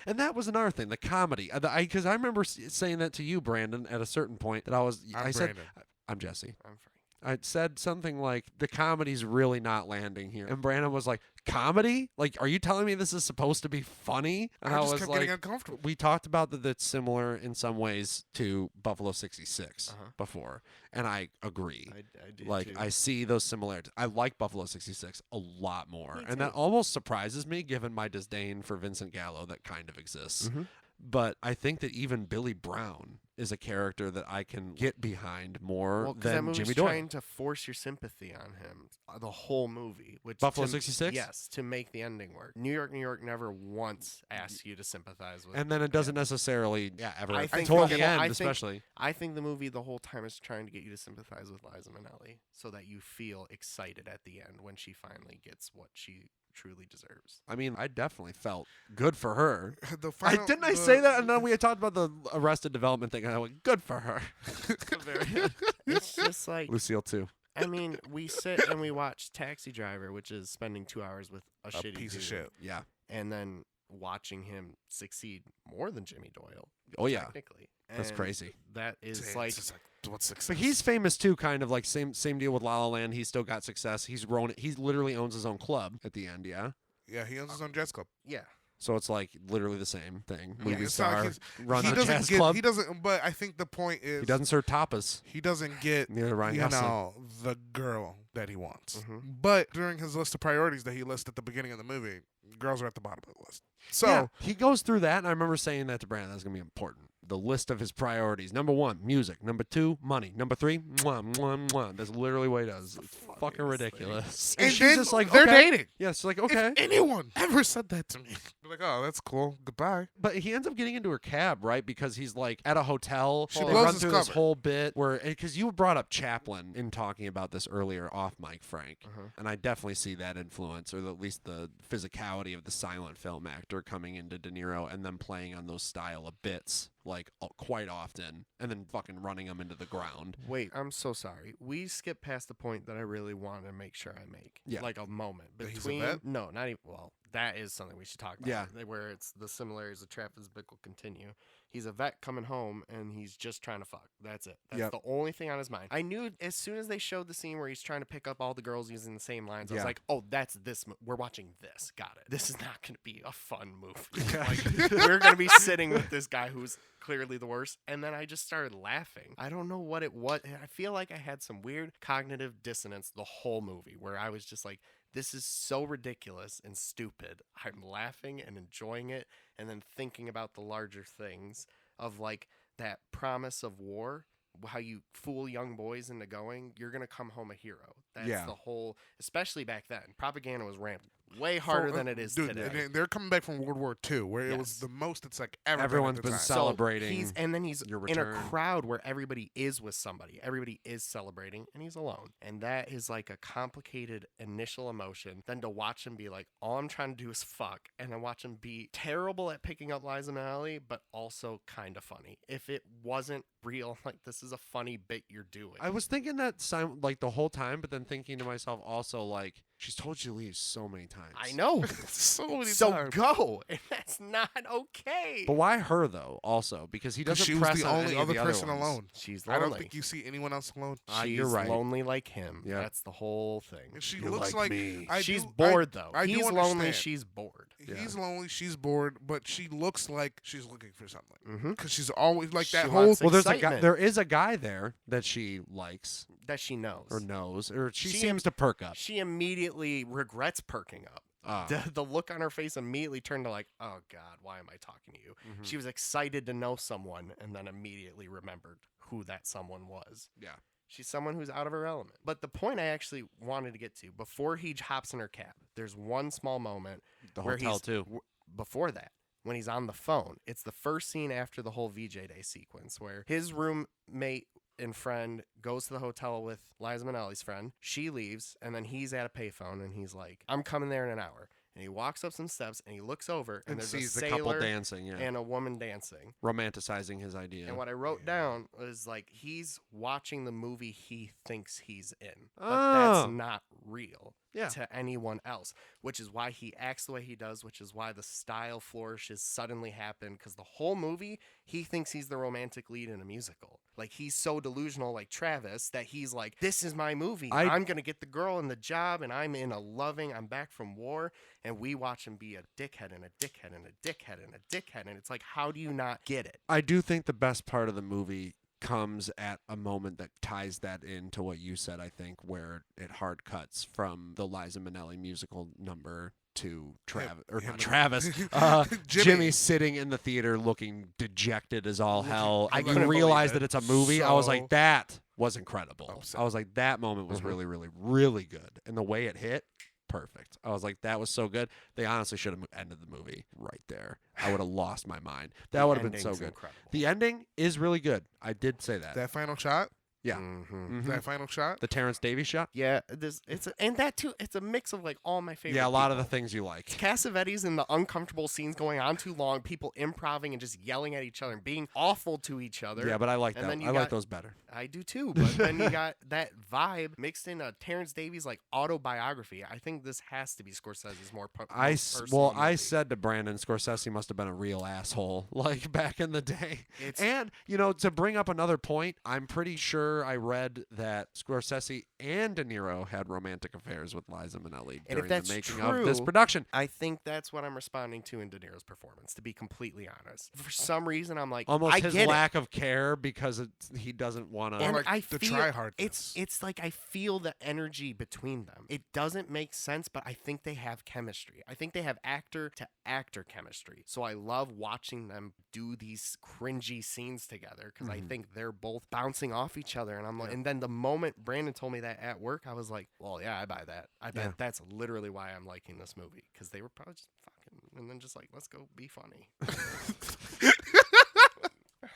and that was another thing, the comedy. Because I remember saying that to you, Brandon, at a certain point. That I said, Brandon. "I'm Jesse." I'm free. I said something like, the comedy's really not landing here. And Brandon was like, comedy? Like, are you telling me this is supposed to be funny? And I I just was kept like, getting uncomfortable. we talked about that it's similar in some ways to Buffalo 66 Uh-huh. before. And I agree. I do Like, too. I see those similarities. I like Buffalo 66 a lot more. Me And that too. almost surprises me given my disdain for Vincent Gallo that kind of exists. Mhm. But I think that even Billy Brown is a character that I can get behind more Well, because that than movie's Jimmy Doyle. trying to force your sympathy on him the whole movie. Which Buffalo to- 66? Yes, to make the ending work. New York never once asks you to sympathize with. And then it doesn't necessarily, ever. I think toward the the whole- end, I think- especially. I think the movie the whole time is trying to get you to sympathize with Liza Minnelli, so that you feel excited at the end when she finally gets what she truly deserves. I mean, I definitely felt good for her. The final, Didn't I the- say that? And then we had talked about the Arrested Development thing, and I went, good for her. It's just like, Lucille, too. I mean, we sit and we watch Taxi Driver, which is spending 2 hours with a A shitty piece of dude, shit. Yeah. and then watching him succeed more than Jimmy Doyle. Oh, yeah. Technically. That's And crazy. That is It's like, just what's success? But he's famous, too, kind of like same deal with La La Land. He's still got success. He literally owns his own club at the end, yeah? Yeah, he owns his own jazz club. yeah. So it's like literally the same thing. Yeah, Movie it's not like star he's- runs he a doesn't jazz get. club. He doesn't. But I think the point is He doesn't serve tapas. He doesn't get Neither Ryan Gosling. the girl that he wants. Mhm. But during his list of priorities that he lists at the beginning of the movie, girls are at the bottom of the list. So Yeah, he goes through that, and I remember saying that to Brandon. That's going to be important. The list of his priorities. Number 1, music. Number 2, money. Number 3, mwah, mwah, mwah. That's literally what he does. It's fucking funniest thing. ridiculous. and she's then just like, they're okay. dating. Yeah, she's like, okay. If anyone ever said that to me, Be like, oh, that's cool. Goodbye. But he ends up getting into her cab, right? Because he's like at a hotel. She They blows run his through this cover. whole bit where, because you brought up Chaplin in talking about this earlier off mic, Frank. And I definitely see that influence, or at least the physicality of the silent film actor coming into De Niro and then playing on those style of bits like quite often and then fucking running them into the ground. Wait, I'm so sorry. We skipped past the point that I really want to make sure I make. Yeah. Like a moment That he's a between. vet? No, not even. Well, that is something we should talk about. Yeah. Where it's the similarities of Travis Bickle continue. He's a vet coming home and he's just trying to fuck. That's it. That's Yep. the only thing on his mind. I knew as soon as they showed the scene where he's trying to pick up all the girls using the same lines, I was Yeah. like, oh, that's this. We're watching this. Got it. This is not going to be a fun movie. Like, we're going to be sitting with this guy who's clearly the worst. And then I just started laughing. I don't know what it was. I feel like I had some weird cognitive dissonance the whole movie where I was just like, this is so ridiculous and stupid. I'm laughing and enjoying it and then thinking about the larger things of like that promise of war, how you fool young boys into going, you're going to come home a hero. That's Yeah. the whole, especially back then. Propaganda was rampant. Way harder than it is Dude, today. and they're coming back from World War II, where it was Yes. the most it's like ever Everyone's been been at the time. celebrating and then he's your in a return. crowd where everybody is with somebody. Everybody is celebrating, and he's alone. And that is like a complicated initial emotion. Then to watch him be like, all I'm trying to do is fuck, and then watch him be terrible at picking up Liza Minnelli, but also kind of funny. If it wasn't real, like this is a funny bit you're doing. I was thinking that like the whole time, but then thinking to myself also like, she's told you to leave so many times. I know. So many So times. go, and that's not okay. But why her though? Also because he 'Cause doesn't she was press the on only any of other the person ones. alone. She's lonely. I don't think you see anyone else alone. She's you're right. lonely like him. Yeah. That's the whole thing. And she You're looks like like me. She's I- bored though. I do He's lonely. understand. She's bored. He's lonely. She's bored, but she looks like she's looking for something. Mm-hmm. Because she's always like that She whole. wants Well, there's a guy. Excitement. There is a guy there that she likes That she knows. or knows, or she She seems to perk up. She immediately regrets perking up. The look on her face immediately turned to like, oh God, why am I talking to you? Mhm. She was excited to know someone and then immediately remembered who that someone was. Yeah. She's someone who's out of her element. But the point I actually wanted to get to, before he hops in her cab, there's one small moment The where hotel he's too. before that, when he's on the phone. It's the first scene after the whole VJ Day sequence where his roommate and friend goes to the hotel with Liza Minnelli's friend. She leaves, and then he's at a payphone, and he's like, I'm coming there in an hour. And he walks up some steps, and he looks over, and And there's sees a the couple sailor dancing, yeah, and a woman dancing. romanticizing his idea. And what I wrote down was like, he's watching the movie he thinks he's in. But Oh. that's not real Yeah. to anyone else, which is why he acts the way he does, which is why the style flourishes suddenly happen, because the whole movie, he thinks he's the romantic lead in a musical. Like, he's so delusional, like Travis, that he's like, this is my movie. I'm going to get the girl and the job, and I'm I'm back from war, and we watch him be a dickhead and a dickhead and a dickhead and a dickhead, and it's like, how do you not get it? I do think the best part of the movie comes at a moment that ties that into what you said, I think, where it hard cuts from the Liza Minnelli musical number to Travis, or him not and- Travis, Jimmy sitting in the theater looking dejected as all hell. I And couldn't you believe realize it. that it's a movie. I was So like, that was incredible. upset. I was like, that moment was Mhm. really, really, really good. And the way it hit, perfect. I was like, that was so good. They honestly should have ended the movie right there. I would have lost my mind. That The would have been so ending's good. incredible. The ending is really good. I did say that. That final shot. Yeah. Mhm. Mhm. That final shot. The Terrence Davies shot. Yeah, and that too. It's a mix of like all my favorite. Yeah, a lot of the people. things you like. Cassavetes and the uncomfortable scenes going on too long, people improving and just yelling at each other and being awful to each other. Yeah, but I like And that. then you I like got- those better. I do too. But then you got that vibe mixed in a Terrence Davies like autobiography. I think this has to be Scorsese's most personal I movie. said to Brandon, Scorsese must have been a real asshole, like back in the day. It's- And to bring up another point, I'm pretty sure I read that Scorsese and De Niro had romantic affairs with Liza Minnelli And if during that's the making of this true, production. I think that's what I'm responding to in De Niro's performance, to be completely honest. For some reason, I'm like, Almost I his get it. lack of care because he doesn't want to. And like I the feel try-hardness. it's like I feel the energy between them. It doesn't make sense, but I think they have chemistry. I think they have actor to actor chemistry. So I love watching them do these cringy scenes together because I think they're both bouncing off each other. And I'm like, and then the moment Brandon told me that at work, I was like, well, yeah, I buy that. I bet Yeah. that's literally why I'm liking this movie, because they were probably just fucking and then just like, let's go be funny.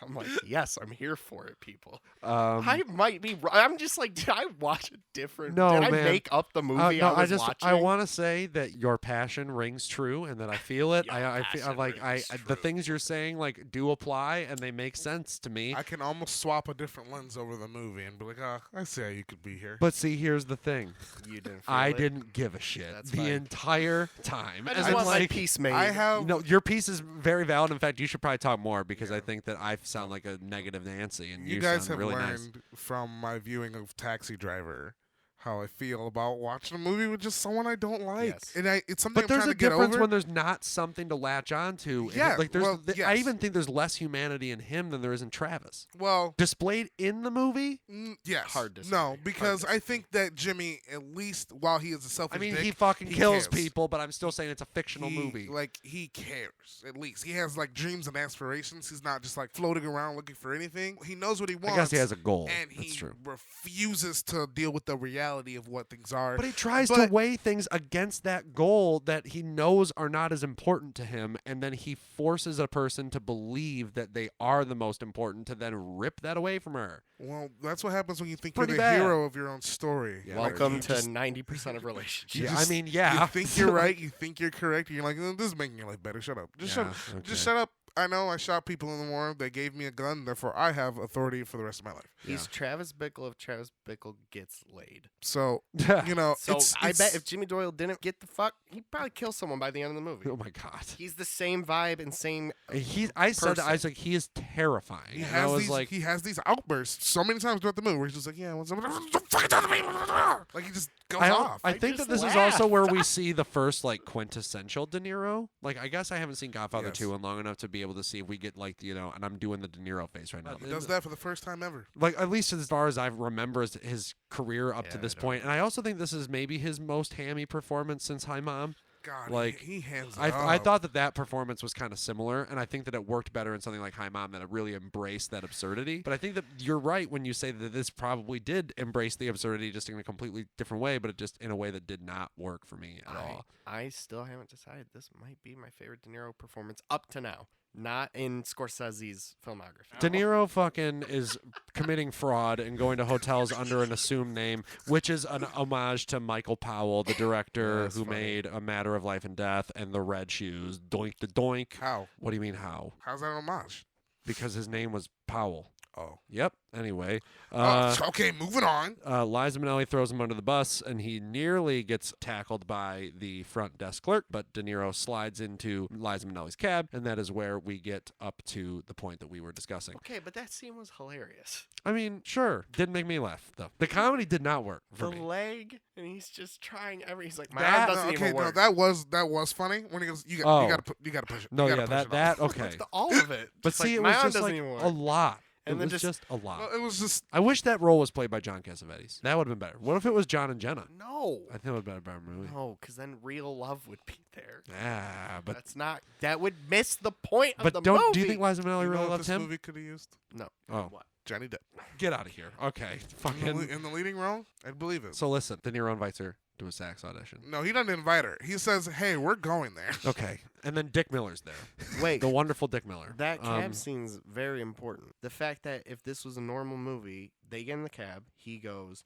I'm like, yes, I'm here for it, people. I might be wrong. I'm just like, did I watch a different? No, did I man. make up the movie No, I was watching? I want to say that your passion rings true and that I feel it. Your I feel passion like rings the true. things you're saying like do apply and they make sense to me. I can almost swap a different lens over the movie and be like, oh, I see how you could be here. But see, here's the thing. You didn't. Feel I it? didn't give a shit That's the fine. entire time. I just And, want my like, piece made. I have. No, your piece is very valid. In fact, you should probably talk more because I think that I sound like a negative Nancy, and You you guys sound have really learned nice. from my viewing of Taxi Driver how I feel about watching a movie with just someone I don't like, Yes. and it's something But I'm there's trying a to get difference over. when there's not something to latch onto. And Yeah, like there's. well, I yes. even think there's less humanity in him than there is in Travis. Well, Displayed in the movie. yes, Hard disagree. no, Hard because I disagree. think that Jimmy, at least while he is a selfish I mean, dick, he fucking he kills cares. people, but I'm still saying it's a fictional movie. Like, he cares. At least he has like dreams and aspirations. He's not just like floating around looking for anything. He knows what he wants. I guess he has a goal. and That's he true. refuses to deal with the reality of what things are. But he tries to But- weigh things against that goal that he knows are not as important to him, and then he forces a person to believe that they are the most important to then rip that away from her. Well, that's what happens when you think Pretty you're the bad. hero of your own story. Yeah, Like, Welcome you to just- 90% of relationships. Yeah, I just- mean, yeah. You think you're right. You think you're correct. You're like, this is making your life better. Shut up. Just shut. Yeah, okay. Just shut up. I know I shot people in the war. They gave me a gun. Therefore, I have authority for the rest of my life. He's Travis Bickle if Travis Bickle gets laid. So you know, So I it's- bet if Jimmy Doyle didn't get the fuck, he'd probably kill someone by the end of the movie. Oh my god. He's the same vibe and same. I said that, I person. was like, he is terrifying. he And I has was these like, he has these outbursts so many times throughout the movie where he's just like, yeah, what's up? Like he just goes off. I think that just this is also where laughed. we see the first like quintessential De Niro. Like I guess I haven't seen Godfather Yes. 2 in long enough to be able to see if we get like and I'm doing the De Niro face right now. He does that for the first time ever. Like at least as far as I remember his career up to Yeah, this I don't point, and I also think this is maybe his most hammy performance since Hi Mom. God, Like, he hands it I up. thought that performance was kind of similar, and I think that it worked better in something like Hi Mom that it really embraced that absurdity. But I think that you're right when you say that this probably did embrace the absurdity just in a completely different way, but it just in a way that did not work for me at all. I still haven't decided. This might be my favorite De Niro performance up to now. Not in Scorsese's filmography. De Niro fucking is committing fraud and going to hotels under an assumed name, which is an homage to Michael Powell, the director Yeah, that's who funny. made A Matter of Life and Death and The Red Shoes. Doink the doink. How? What do you mean how? How's that an homage? Because his name was Powell. Oh. Yep. Anyway. Okay, moving on. Liza Minnelli throws him under the bus, and he nearly gets tackled by the front desk clerk, but De Niro slides into Liza Minnelli's cab, and that is where we get up to the point that we were discussing. Okay, but that scene was hilarious. I mean, sure, didn't make me laugh, though. The comedy did not work for The me. leg, and he's just trying he's like, my That- arm doesn't Okay, even no, work. that was funny when he goes, you Oh. gotta push it. No, You yeah, gotta push that, it off. okay. All of it. But Just see, like, it my was arm just doesn't like even work. a lot. And It then was just a lot. Well, it was just I wish that role was played by John Cassavetes. That would have been better. What if it was John and Jenna? No. I think it would have been a better movie. No, because then real love would be there. But That's not. That would miss the point of the don't. movie. Do you think Liza Minnelli you know really what loves this him? movie could have used? No. Oh, What? Johnny Depp. get out of here. Okay, fucking. In the leading role, I'd believe it. So listen, De Niro invites her to a sax audition. No, he doesn't invite her. He says, "Hey, we're going there." Okay, and then Dick Miller's there. Wait. The wonderful Dick Miller. That cab scene's very important. The fact that if this was a normal movie, they get in the cab, he goes,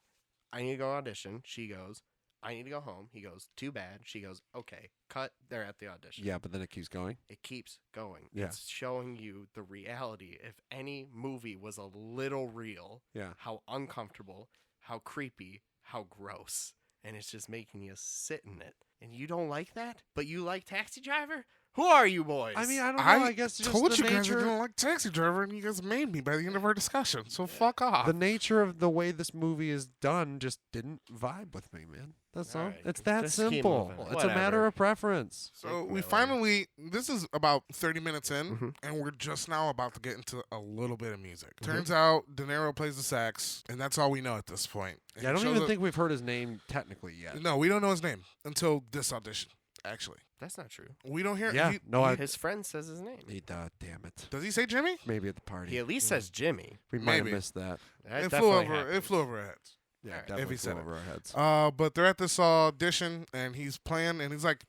I need to go audition. She goes, I need to go home. He goes, too bad. She goes, okay, cut. They're at the audition. Yeah, but then it keeps going. It keeps going. Yeah. It's showing you the reality. If any movie was a little real, Yeah. how uncomfortable, how creepy, how gross. And it's just making you sit in it. And you don't like that? But you like Taxi Driver? Who are you boys? I mean, I don't know. I I guess just told the you guys I nature. didn't like Taxi Driver, and you guys made me by the end of our discussion. So fuck off. The nature of the way this movie is done just didn't vibe with me, man. That's all. Alright, It's that just keep simple. moving. It's a matter Whatever. of preference. So Dick we Miller. finally, this is about 30 minutes in, Mhm. and we're just now about to get into a little bit of music. Mm-hmm. Turns out De Niro plays the sax, and that's all we know at this point. And Yeah, I it don't shows even up- think we've heard his name technically yet. No, we don't know his name until this audition, actually. That's not true. We don't hear Yeah, no, I- His friend says his name. Damn it. Does he say Jimmy? Maybe at the party. He at least says Jimmy. We might have Maybe. missed that. That It flew definitely over. It happens. flew over our heads. Yeah, Alright. definitely If he flew said it. over our heads. But they're at this audition, and he's playing, and he's like,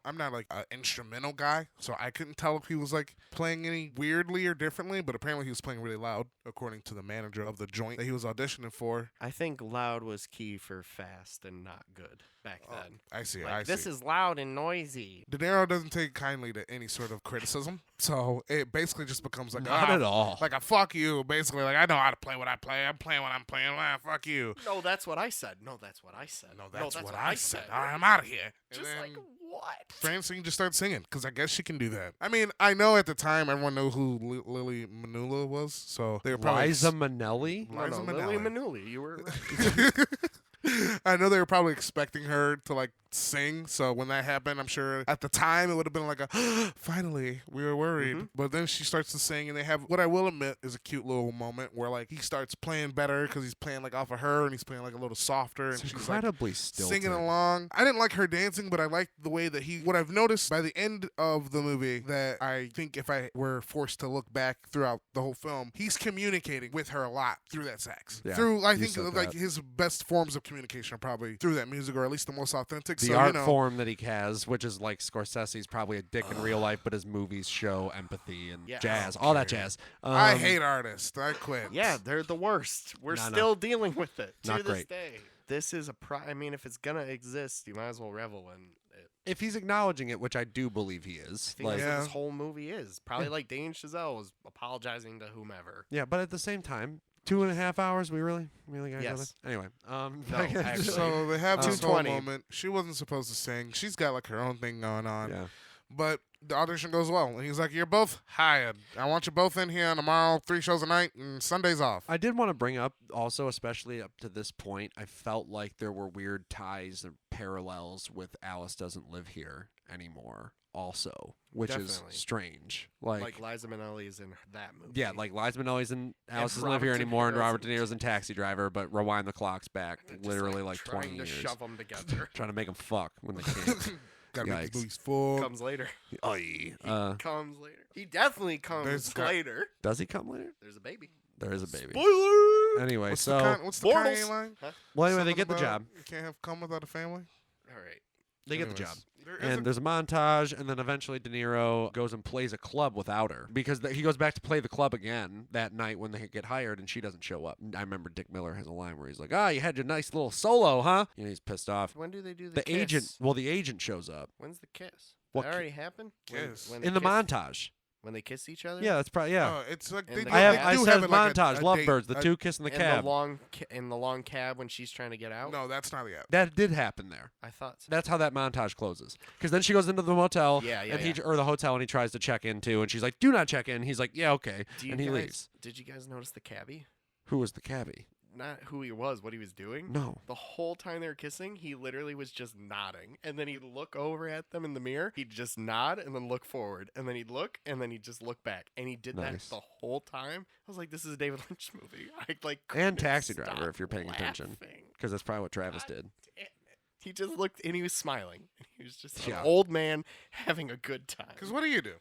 I'm not like an instrumental guy, so I couldn't tell if he was like playing any weirdly or differently, but apparently he was playing really loud, according to the manager of the joint that he was auditioning for. I think loud was key for fast and not good back Oh, then. I see, Like, I see. this is loud and noisy. De Niro doesn't take kindly to any sort of criticism, so it basically just becomes like, Not at all. like a fuck you, basically. Like, I know how to play what I play. I'm playing what I'm playing. Fuck you. No, that's what I said. No, that's what I said. No, that's what I said. All right, I'm out of here. And Just then like, what? Francine just starts singing, because I guess she can do that. I mean, I know at the time everyone knew who Lily Manula was, so they were probably... Liza Minnelli? No, Liza Lily Minnelli. Manuli, you were right. I know they were probably expecting her to like sing, so when that happened, I'm sure at the time it would have been like a finally, we were worried. Mhm. But then she starts to sing, and they have what I will admit is a cute little moment where like he starts playing better because he's playing like off of her, and he's playing like a little softer, and It's she's like incredibly stilted. singing along. I didn't like her dancing, but I liked the way that what I've noticed by the end of the movie that I think if I were forced to look back throughout the whole film, he's communicating with her a lot through that sex. Yeah, Through, I you think said like that. his best forms of communication are probably through that music, or at least the most authentic. The So, art form that he has, which is like Scorsese's probably a dick in real life, but his movies show empathy and Yeah. jazz, I all don't that care. jazz. I hate artists. I quit. Yeah, they're the worst. We're No, no. still dealing with it to Not this great. day. This is I mean, if it's gonna exist, you might as well revel in it. If he's acknowledging it, which I do believe he is, I think like, that's what Yeah. this whole movie is. Probably Yeah. like Damien Chazelle was apologizing to whomever. yeah, but at the same time, 2.5 hours, we really got each other? Yes. Anyway, No, actually. So they have this whole 220. moment. She wasn't supposed to sing. She's got like her own thing going on. yeah. But the audition goes well. And he's like, you're both hired. I want you both in here tomorrow, 3 shows a night, and Sunday's off. I did want to bring up also, especially up to this point, I felt like there were weird ties and parallels with Alice Doesn't Live Here anymore also, which Definitely. is strange. Like Liza Minnelli's in that movie. Yeah, like Liza Minnelli's in Alice Doesn't Live Robert Here De anymore, and Niro's Robert in- De Niro's in Taxi Driver, but rewind the clocks back They're just, literally like 20 trying years. to shove them together. Trying to make them fuck when they can't. Gotta make Yikes. the movies full. Comes later. Oy. He comes later. He definitely comes There's got- later. Does he come later? There's a baby. There is a baby. Spoiler. Anyway, What's so what's the Bortles. Kanye line? well, anyway, they Something get the about job. You can't have come without a family. All right. They get the Anyways, job. there is And a- there's a montage, and then eventually De Niro goes and plays a club without her because he goes back to play the club again that night when they get hired, and she doesn't show up. I remember Dick Miller has a line where he's like, "Ah, you had your nice little solo, huh?" You know, he's pissed off. When do they do the The kiss? agent, well, the agent shows up When's the kiss? What that ki- already happened? Kiss. When in the kiss- montage. When they kiss each other? Yeah, that's probably yeah. Oh, it's like And they the do, I cab. I do said have it like montage, a lovebirds, date, the two kiss in the in cab. in the long cab when she's trying to get out? No, that's not yet. That did happen there. I thought so. That's how that montage closes. Because then she goes into the motel, Yeah, yeah, and he yeah. or the hotel, and he tries to check in too, and she's like, "Do not check in." He's like, "Yeah, okay," Do you and he guys- leaves. Did you guys notice the cabbie? Who was the cabbie? Not who he was, what he was doing. No. The whole time they were kissing, he literally was just nodding. And then he'd look over at them in the mirror. He'd just nod and then look forward. And then he'd look and then he'd just look back. And he did Nice. that the whole time. I was like, this is a David Lynch movie. I like And couldn't Taxi stop Driver, if you're paying attention. laughing. Because that's probably what Travis God did. damn it. He just looked and he was smiling. He was just Yeah. an old man having a good time. Because what do you do?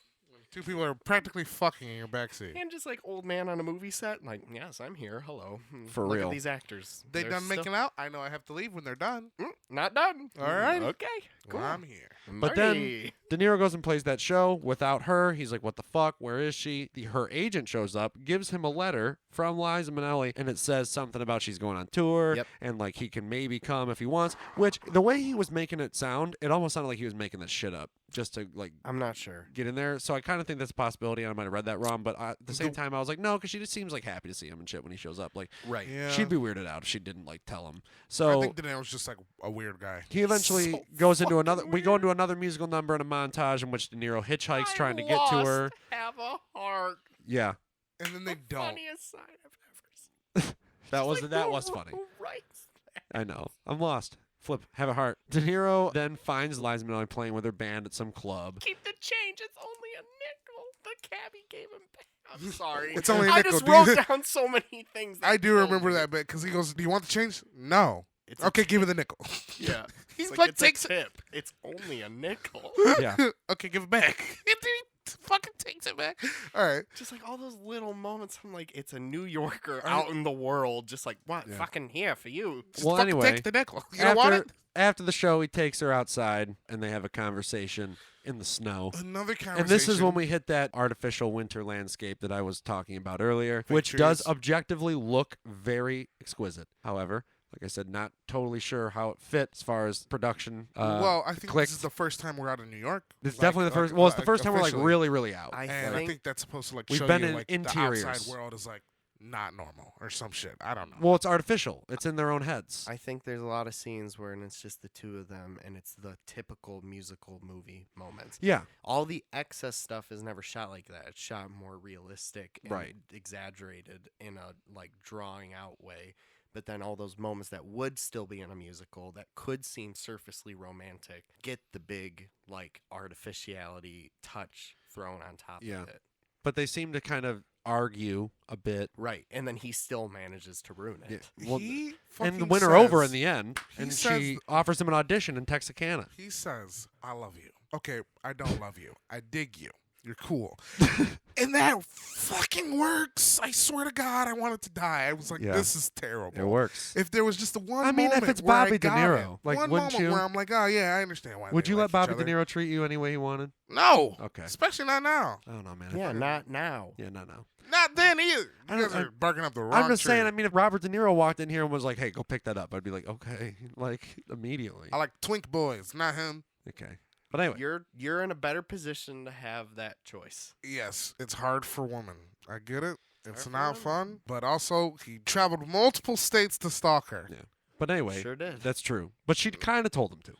Two people are practically fucking in your backseat. And just like old man on a movie set, like, yes, I'm here. Hello. For Look real. at these actors. They They're done still- making out? I know I have to leave when they're done. Not done. All right. Okay. Cool. Well, I'm here. But then Marty. De Niro goes and plays that show without her. He's like, "What the fuck? Where is she?" Her agent shows up, gives him a letter from Liza Minnelli, and it says something about she's going on tour Yep. and like he can maybe come if he wants. Which the way he was making it sound, it almost sounded like he was making this shit up just to like I'm not sure. get in there. So I kind of think that's a possibility. And I might have read that wrong, but at the same time, I was like, no, because she just seems like happy to see him and shit when he shows up. Like Right. Yeah. she'd be weirded out if she didn't like tell him. I So think De Niro's just like a weird guy. he eventually So goes into another. fucking We go into another musical number in a montage in which De Niro hitchhikes trying to get to her. Have a heart. Yeah, And then they The don't. funniest sign I've ever seen. that Just was like, that who- was funny. who writes that? I know. I'm lost. Flip, have a heart. De Niro then finds Liza Minnelli playing with her band at some club. Keep the change. It's only a nickel. The cabbie gave him back. I'm sorry. It's only a I nickel, just dude. wrote down so many things. That I do killed remember me. that bit because he goes, "Do you want the change?" No. It's a Okay, give me the nickel. Yeah. He's It's like, it's a takes it. tip. It's only a nickel. Yeah. Okay, give it back. fucking takes it back. All right. Just like all those little moments, I'm like, it's a New Yorker out in the world, just like, what? Yeah. Fucking here for you. Just Well, fucking anyway, take the nickel. You don't want it? After the show, he takes her outside, and they have a conversation in the snow. Another conversation. And this is when we hit that artificial winter landscape that I was talking about earlier, which does Pictures. objectively look very exquisite. However, like I said, not totally sure how it fit as far as production. Well, I think clicked. this is the first time we're out in New York. It's Like, definitely the first. Well, it's the first time we're like officially. really, really out. And I think that's supposed to like We've show been you in like interiors. the outside world is like not normal or some shit. I don't know. Well, it's artificial. It's in their own heads. I think there's a lot of scenes where it's just the two of them, and it's the typical musical movie moments. Yeah. All the excess stuff is never shot like that. It's shot more realistic and Right. exaggerated in a like drawing out way. But then all those moments that would still be in a musical that could seem surfacely romantic get the big like artificiality touch thrown on top Yeah. of it. But they seem to kind of argue a bit. Right. And then he still manages to ruin it. Yeah. Well, He and fucking win her over says- in the end. he And says- she offers him an audition in Texarkana. He says, "I love you." Okay, I don't love you. I dig you. You're cool. And that fucking works. I swear to God, I wanted to die. I was like, Yeah. this is terrible. It works. If there was just the one I mean, if moment it's where I Bobby De got Niro, it, like, one wouldn't moment you? where I'm like, oh yeah, I understand why. Would they you like let each Bobby De other. Niro treat you any way he wanted? No. Okay. Especially not now. I don't know, man. Yeah, not now. Yeah, no. Not then either. I You don't- guys are barking up the wrong I'm just tree. saying, I mean, if Robert De Niro walked in here and was like, hey, go pick that up, I'd be like, okay, like, immediately. I like twink boys, not him. Okay. But anyway. You're in a better position to have that choice. Yes, it's hard for women. I get it. It's Hard for not women. fun, but also he traveled multiple states to stalk her. Yeah. But anyway, Sure did. that's true. But she kind of told him to.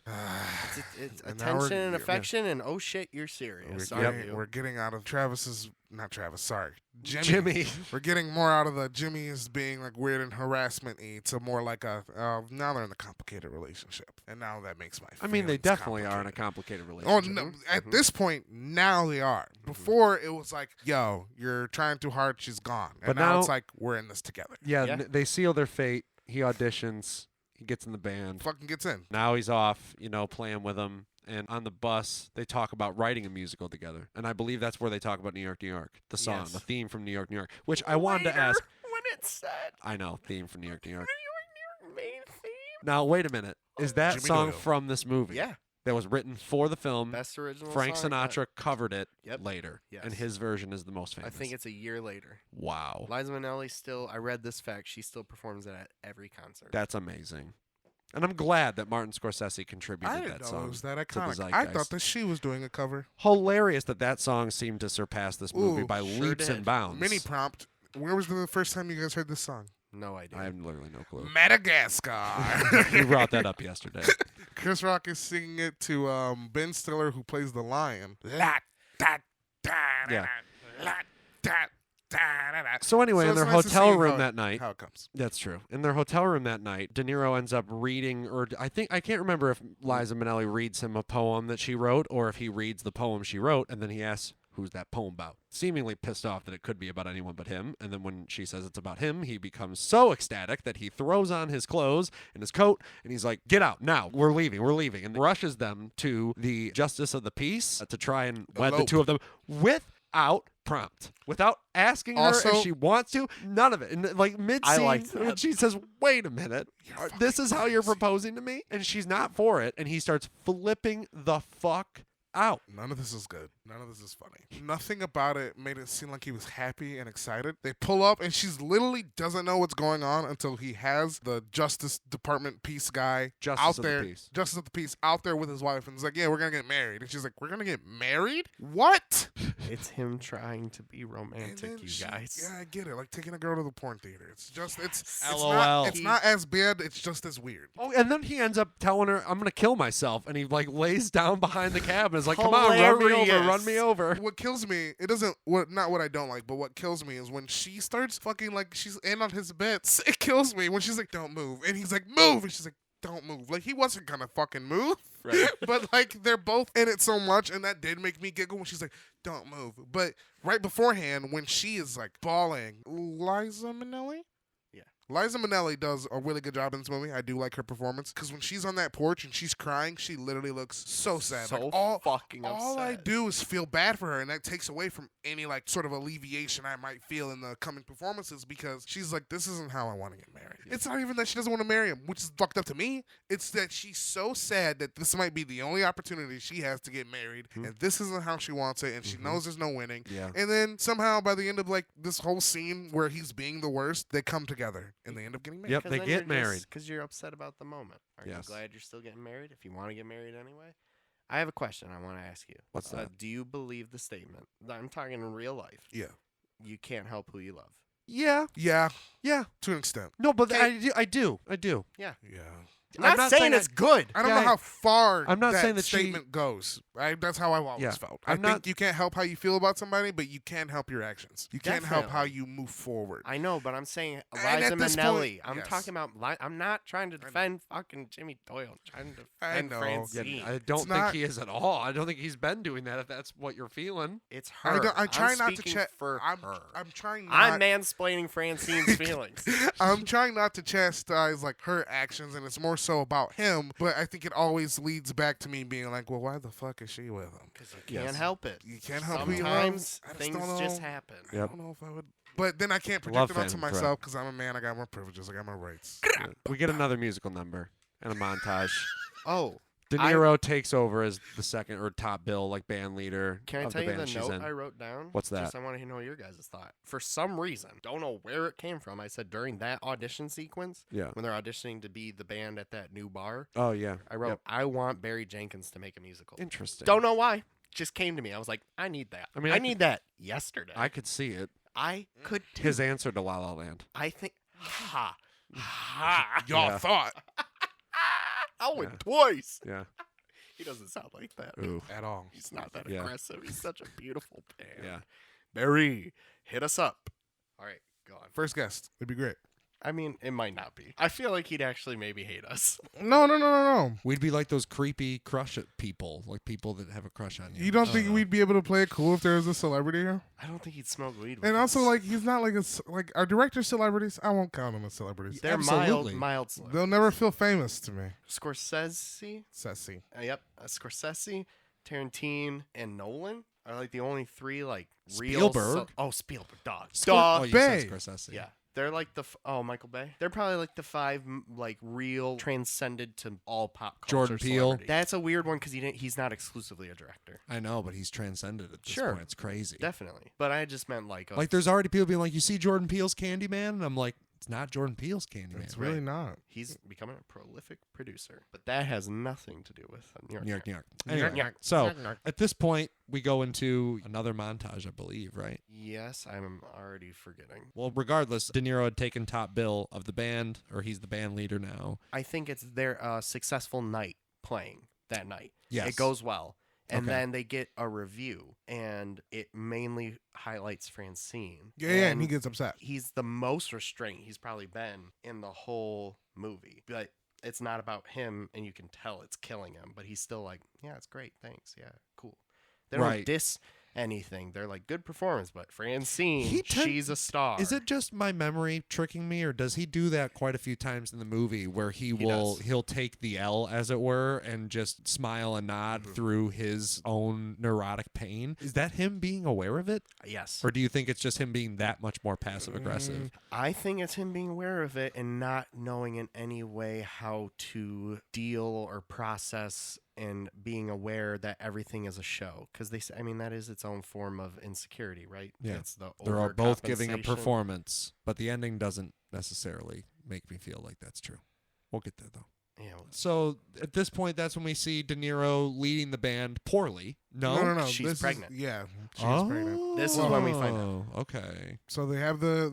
It's And now we're- attention and yeah. affection, and oh shit, you're serious. We're aren't getting, you? we're getting out of Travis's, not Travis, sorry, Jimmy. We're getting more out of the Jimmy is being like weird and harassment-y to more like a, now they're in a complicated relationship. And now that makes my I mean, they feelings definitely are in a complicated. complicated Oh, relationship. no, at this point, now they are. Before, it was like, yo, you're trying too hard, she's gone. And But now now- it's like, we're in this together. Yeah, Yeah. they seal their fate. He auditions. He gets in the band. Fucking gets in. Now he's off, playing with them. And on the bus, they talk about writing a musical together. And I believe that's where they talk about New York, New York. The song, Yes. the theme from New York, New York. Which I wanted to ask. when it said I know, theme from New York, New York. New York main theme. Now, wait a minute. Is that Jimmy song Doyle. from this movie? Yeah, That was written for the film. best original. Frank song, Sinatra covered it Yep. later. Yes. And his version is the most I famous. think it's a year later. Wow. Liza Minnelli still. I read this fact. She still performs it at every concert. That's amazing. And I'm glad that Martin Scorsese I contributed didn't that know song. it was that the iconic. I zeitgeist. thought that she was doing a cover. Hilarious that song seemed to surpass this movie Ooh, by sure leaps did. and bounds. Mini prompt. Where was the first time you guys heard this song? no idea. I have literally no clue. Madagascar. You brought that up yesterday. Chris Rock is singing it to Ben Stiller, who plays the lion. La, da, da, Yeah. la, da, da, da, da. So anyway, in it's their nice to hotel see room how- that night, How it comes. that's true. In their hotel room that night, De Niro ends up reading, or I can't remember if Liza Minnelli reads him a poem that she wrote, or if he reads the poem she wrote, and then he asks, who's that poem about? Seemingly pissed off that it could be about anyone but him. And then when she says it's about him, he becomes so ecstatic that he throws on his clothes and his coat, and he's like, get out now, we're leaving, and rushes them to the justice of the peace to try and wed the Elope. two of them without prompt, without asking her Also- if she wants to, none of it. And like mid I scene, liked that. she says, wait a minute, You're this is how you're fucking proposing to me? And she's not for it, and he starts flipping the fuck out. None of this is good. None of this is funny. Nothing about it made it seem like he was happy and excited. They pull up and she's literally doesn't know what's going on until he has the Justice Department peace guy Justice out of the there. peace. Justice of the peace out there with his wife, and he's like, "Yeah, we're gonna get married." And she's like, "We're gonna get married? What?" It's him trying to be And romantic, then you she- guys. Yeah, I get it. Like taking a girl to the porn theater. It's just it's LOL. not, it's not as bad. It's just as weird. Oh, and then he ends up telling her, I'm going to kill myself. And he like lays down behind the cab and is like, come on, run me over, Hilarious. run me over. What kills me, it doesn't, not what I don't like, but what kills me is when she starts fucking like she's in on his bits. It kills me when she's like, don't move. And he's like, move. And she's like, don't move. Like he wasn't gonna fucking move. Right. But like they're both in it so much, and that did make me giggle when she's like, don't move. But right beforehand, when she is like bawling, Liza Minnelli? Yeah. Liza Minnelli does a really good job in this movie. I do like her performance because when she's on that porch and she's crying, she literally looks so sad. So Like, fucking upset. all I do is feel bad for her, and that takes away from any like sort of alleviation I might feel in the coming performances because she's like, this isn't how I want to get married. It's not even that she doesn't want to marry him, which is fucked up to me. It's that she's so sad that this might be the only opportunity she has to get married, and this isn't how she wants it, and she knows there's no winning. Yeah. And then somehow by the end of like this whole scene where he's being the worst, they come together and they end up getting married. Yep, they get married. Because you're upset about the moment. Are you Yes. glad you're still getting married if you want to get married anyway? I have a question I want to ask you. What's that? Do you believe the statement? I'm talking in real life. Yeah. You can't help who you love. Yeah. Yeah, Yeah. to an extent. No, but Okay. I do. Yeah. Yeah. I'm not saying it's good. I don't Yeah, know how far I'm not that saying that she- statement goes. That's how I've always Yeah. felt. I'm I not- think you can't help how you feel about somebody, but you can help your actions. You can't help how Definitely. you move forward. I know, but I'm saying And Liza at this Minnelli. point- I'm yes. talking about. I'm not trying to defend fucking Jimmy Doyle. I'm trying to I defend know. Francine. I don't think not- he is at all. I don't think he's been doing that. If that's what you're feeling. It's her. I try I'm not to speaking check. for I'm her. trying not. I'm mansplaining Francine's feelings. I'm trying not to chastise like her actions, and it's more so about him. But I think it always leads back to me being like, well, why the fuck is she with him? Because you can't help it. You can't help who you Sometimes love. I things don't just know. happen. I Yep. don't know if I would. But then I can't Love project it onto Phantom Thread. myself because I'm a man. I got my privileges. I got my rights. We get another musical number and a montage. Oh, De Niro takes over as the second or top bill, like band leader can I of tell the you band the she's note in. I wrote down? What's that? Just I want to know your guys' thought. For some reason, don't know where it came from. I said during that audition sequence, Yeah. when they're auditioning to be the band at that new bar, Oh yeah. I wrote, Yep. I want Barry Jenkins to make a musical. Interesting. Don't know why. Just came to me. I was like, I need that. I mean, I I need that yesterday. I could see it. I could too. His answer to La La Land. I think. Ha. Y'all Yeah. thought I went Yeah. twice. Yeah. He doesn't sound like that. Ooh. at all. He's not that Yeah. aggressive. He's such a beautiful man. Yeah. Barry, hit us up. All right, go on. First guest. It'd be great. I mean, it might not be. I feel like he'd actually maybe hate us. No. We'd be like those creepy crush people, like people that have a crush on you. You don't think we'd be able to play it cool if there was a celebrity here? I don't think he'd smoke weed with And also, us. like, he's not like like our director celebrities. I won't count them as celebrities. They're absolutely. mild celebrities. They'll never feel famous to me. Scorsese? Sassy. Yep. Scorsese, Tarantino, and Nolan are like the only three, like, real... Spielberg. Spielberg. Dog. Oh, Dog. you said Bay. Scorsese. Yeah. They're like the Michael Bay. They're probably like the five like real transcended to all pop culture. Jordan Peele. celebrities. That's a weird one because he's not exclusively a director. I know, but he's transcended at this Sure. point. It's crazy. Definitely, but I just meant like Like, there's already people being like, "You see Jordan Peele's Candyman?" And I'm like, "It's not Jordan Peele's Candyman." It's really not. he's becoming a prolific producer, but that has nothing to do with New York. New York, New York. New York, Anyway, New York. so at this point, we go into another montage, I believe, right? Yes, I'm already forgetting. Well, regardless, De Niro had taken top bill of the band, or he's the band leader now. I think it's their successful night playing that night. Yes. It goes well. And Okay. then they get a review, and it mainly highlights Francine. Yeah, and he gets upset. He's the most restrained he's probably been in the whole movie. But it's not about him, and you can tell it's killing him. But he's still like, yeah, it's great. Thanks. Yeah, cool. They don't Right. diss anything. They're like, good performance, but Francine, He she's a star. Is it just my memory tricking me, or does he do that quite a few times in the movie where he'll take the L, as it were, and just smile and nod through his own neurotic pain? Is that him being aware of it? Yes. Or do you think it's just him being that much more passive aggressive? I think it's him being aware of it and not knowing in any way how to deal or process and being aware that everything is a show. Because that is its own form of insecurity, right? Yeah. It's the They're all both giving a overcompensation. performance, but the ending doesn't necessarily make me feel like that's true. We'll get there, though. Yeah, well, So at this point, that's when we see De Niro leading the band poorly. No. She's this is- pregnant. Yeah, she's Oh, pregnant. This is when we find out. Okay. So they have the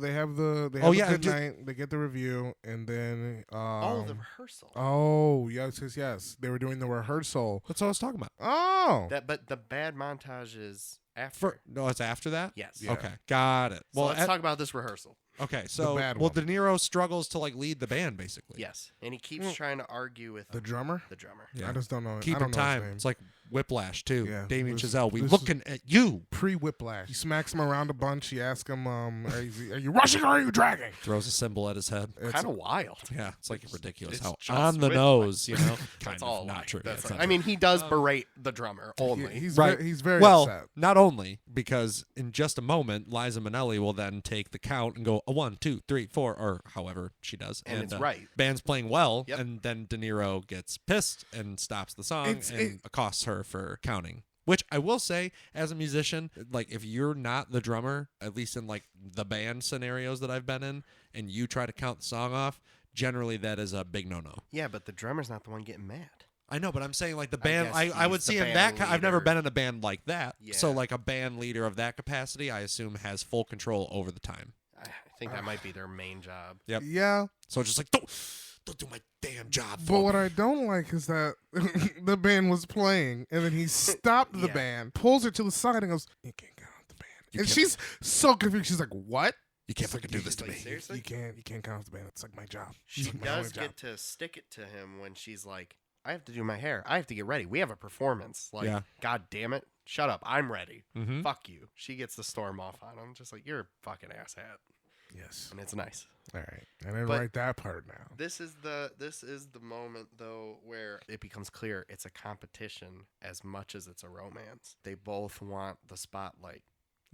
Oh, a yeah, good just- night. They get the review, and then the rehearsal. Oh, yes. They were doing the rehearsal. That's what I was talking about. Oh, But the bad montage is after. No, it's after that? Yes. Yeah. Okay. Got it. So Well, let's talk about this rehearsal. Okay, so bad well, one. De Niro struggles to like lead the band basically. Yes, and he keeps trying to argue with The drummer? The drummer. Yeah. I just don't know. I Keeping don't know time. his name. It's like Whiplash too. Yeah, Damien this- Chazelle. We this looking at you. Pre-whiplash. He smacks him around a bunch. He asks him, are you rushing or are you dragging? Throws a cymbal at his head. It's- Kind of wild. Yeah, it's like ridiculous. it's how just on the Whiplash. nose, you know. kind That's of all not like, true. that's That's like- not I mean, he does berate the drummer only. He's Right. He's very well, upset. not only because in just a moment, Liza Minnelli will then take the count and go a 1, 2, 3, 4, or however she does, And it's right. Band's playing well, Yep. and then De Niro gets pissed and stops the song It's- and accosts her for counting. Which I will say, as a musician, like if you're not the drummer, at least in like the band scenarios that I've been in, and you try to count the song off, generally that is a big no-no. Yeah, but the drummer's not the one getting mad. I know, but I'm saying like the I band. guess I would he's the see in band that. I've never leader. been in a band like that. So Yeah. like a band leader of that capacity, I assume has full control over the time. I think that might be their main job. Yep. Yeah, So it's just like don't do my damn job. but For what me. I don't like is that the band was playing, and then he stopped the Yeah. band, pulls her to the side, and goes, "You can't count the band." You And can't- she's so confused. She's like, "What? You can't It's like, fucking do this to like, me. seriously? You can't count the band. It's like my job." She It's like my only does job." get to stick it to him when she's like, I have to do my hair. I have to get ready. We have a performance. Like, Yeah. God damn it. Shut up. I'm ready. Mm-hmm. Fuck you. She gets the storm off on him. Just like, you're a fucking asshat. Yes. And it's nice. All right. I didn't But- write that part now. This is the moment though where it becomes clear it's a competition as much as it's a romance. They both want the spotlight.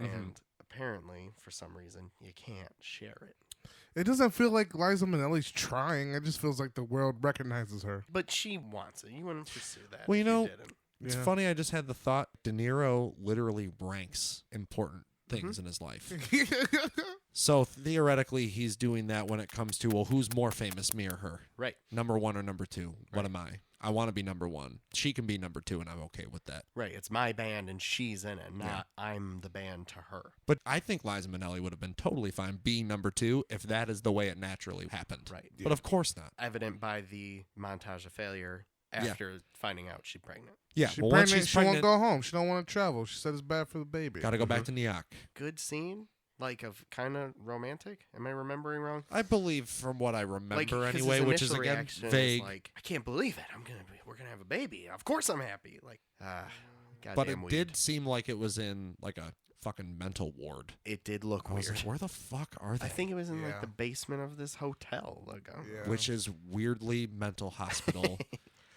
Mhm. And apparently, for some reason, you can't share it. It doesn't feel like Liza Minnelli's trying. It just feels like the world recognizes her. But she wants it. You wouldn't pursue that. Well, you if know- didn't. It's Yeah. funny. I just had the thought. De Niro literally ranks important things Mm-hmm. in his life. So theoretically, he's doing that when it comes to, well, who's more famous, me or her? Right. Number one or number two? What Right. am I? I want to be number one. She can be number two, and I'm okay with that. Right. It's my band and she's in it, not I'm the band to her. But I think Liza Minnelli would have been totally fine being number two if that is the way it naturally happened. Right. But of course not. Evident by the montage of failure after finding out she's pregnant. Yeah. She well, once pregnant, she's she won't pregnant, go home. She don't want to travel. She said it's bad for the baby. got to go back to New York. Good scene, like of kind of romantic. Am I remembering wrong? I believe from what I remember Like, 'cause his anyway, which is initial again reaction is vague. like, I can't believe it. We're gonna have a baby. Of course I'm happy. Like, goddamn But it weed. did seem like it was in like a fucking mental ward. It did look I was weird. like, where the fuck are they? I think it was in Yeah. like the basement of this hotel. Like, Yeah. Which is weirdly mental hospital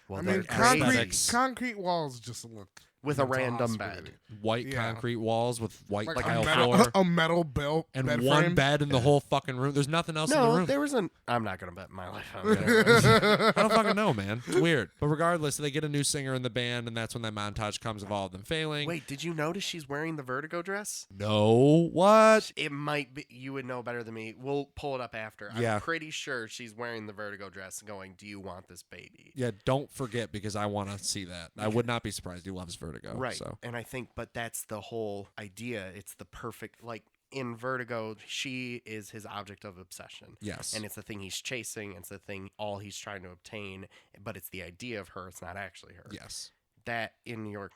well, I they're mean, Like crazy. aesthetics. concrete walls just look with a mental random hospital. bed. white Yeah. concrete walls with white Like tile a metal, floor a metal belt and bed one frame. bed in the whole fucking room. There's nothing else in the No, room. there was an. I'm not gonna bet my life on it. I don't fucking know, man. It's weird. But regardless, they get a new singer in the band, and that's when that montage comes of all of them failing. Wait, did you notice she's wearing the Vertigo dress? No, what? It might be. You would know better than me. We'll pull it up after. Yeah. I'm pretty sure she's wearing the Vertigo dress, going, "Do you want this baby?" Yeah, don't forget because I want to see that. I would not be surprised. He loves Vertigo. Right. So And I think, but that's the whole idea. It's the perfect, like in Vertigo, she is his object of obsession. yes, And it's the thing he's chasing. It's the thing, all he's trying to obtain. But it's the idea of her. It's not actually her. yes. That in New York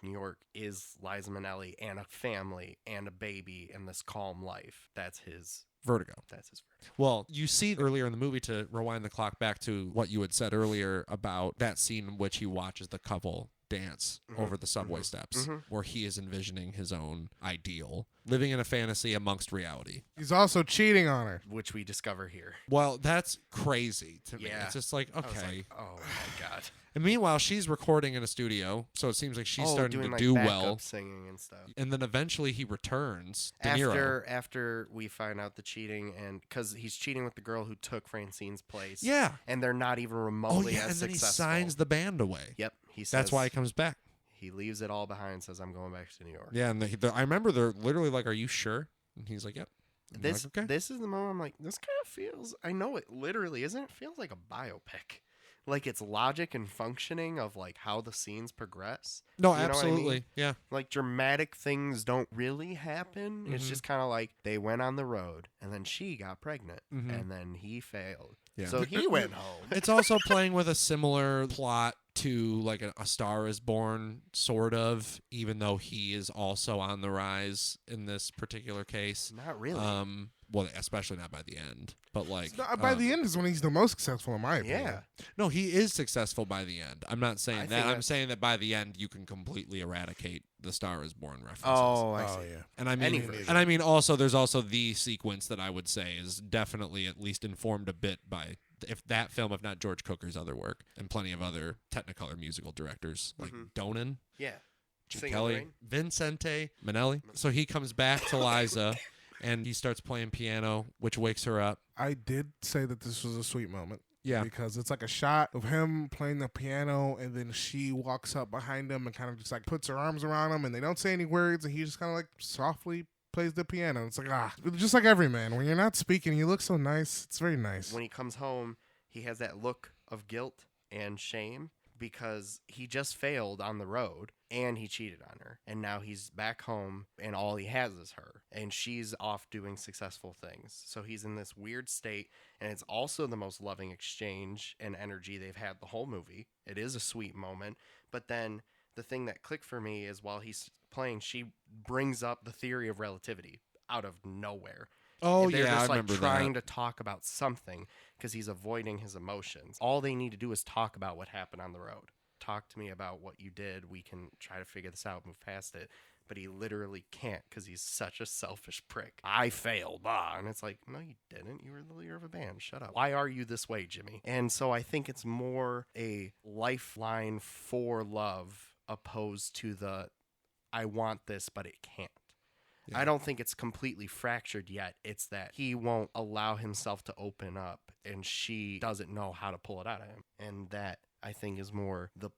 is Liza Minnelli and a family and a baby and this calm life. That's his. Vertigo. That's his. Well, you see earlier in the movie, to rewind the clock back to what you had said earlier about that scene in which he watches the couple dance over the subway steps, where he is envisioning his own ideal, living in a fantasy amongst reality. He's also cheating on her. Which we discover here. Well, that's crazy to me. Yeah. It's just like, I was okay. like, oh my god. And meanwhile, she's recording in a studio, so it seems like she's starting doing to like do backup well. singing and stuff. And then eventually he returns. De Niro. After we find out the cheating, and because he's cheating with the girl who took Francine's place. Yeah. And they're not even Oh, remotely yeah. And as then he successful. signs the band away. Yep. He says That's why he comes back. he leaves it all behind and says, I'm going back to New York. Yeah. And I remember they're literally like, are you sure? And he's like, yep. I'm This like, okay. this is the moment I'm like, this kind of feels, I know it literally isn't, it feels like a biopic. Like its logic and functioning of like how the scenes progress. No, You know what I absolutely. mean? Yeah. Like dramatic things don't really happen. It's Mhm. just kind of like they went on the road and then she got pregnant Mhm. and then he failed. Yeah. So he went home. It's also playing with a similar plot to like a Star is Born, sort of, even though he is also on the rise in this particular case. Not really. Well, especially not by the end. But like By the end is when he's the most successful, in my opinion. Yeah. no, he is successful by the end. I'm not saying I that. think I'm that's- saying that by the end you can completely eradicate the Star is Born references. Oh, I Oh see. yeah. And I Any mean, version. and I mean, also there's also the sequence that I would say is definitely at least informed a bit by if that film, if not George Cooker's other work, and plenty of other Technicolor musical directors like Donen, Yeah. Jim Sing Kelly, Lorraine. Vincente Minnelli. So he comes back to Liza, and he starts playing piano, which wakes her up. I did say that this was a sweet moment. Yeah. Because it's like a shot of him playing the piano, and then she walks up behind him and kind of just like puts her arms around him, and they don't say any words, and he just kind of like softly plays the piano. It's like, just like every man. When you're not speaking, you look so nice. It's very nice. When he comes home, he has that look of guilt and shame because he just failed on the road and he cheated on her. And now he's back home and all he has is her. And she's off doing successful things. So he's in this weird state. And it's also the most loving exchange and energy they've had the whole movie. It is a sweet moment. But then the thing that clicked for me is while he's playing, she brings up the theory of relativity out of nowhere. Oh, They're yeah, just I like remember trying that. to talk about something because he's avoiding his emotions. All they need to do is talk about what happened on the road. Talk to me about what you did. We can try to figure this out, move past it. But he literally can't because he's such a selfish prick. I failed, and it's like, no, you didn't. You were the leader of a band. Shut up. Why are you this way, Jimmy? And so I think it's more a lifeline for love opposed to the I want this, but it can't. Yeah. I don't think it's completely fractured yet. It's that he won't allow himself to open up and she doesn't know how to pull it out of him. And that, I think, is more the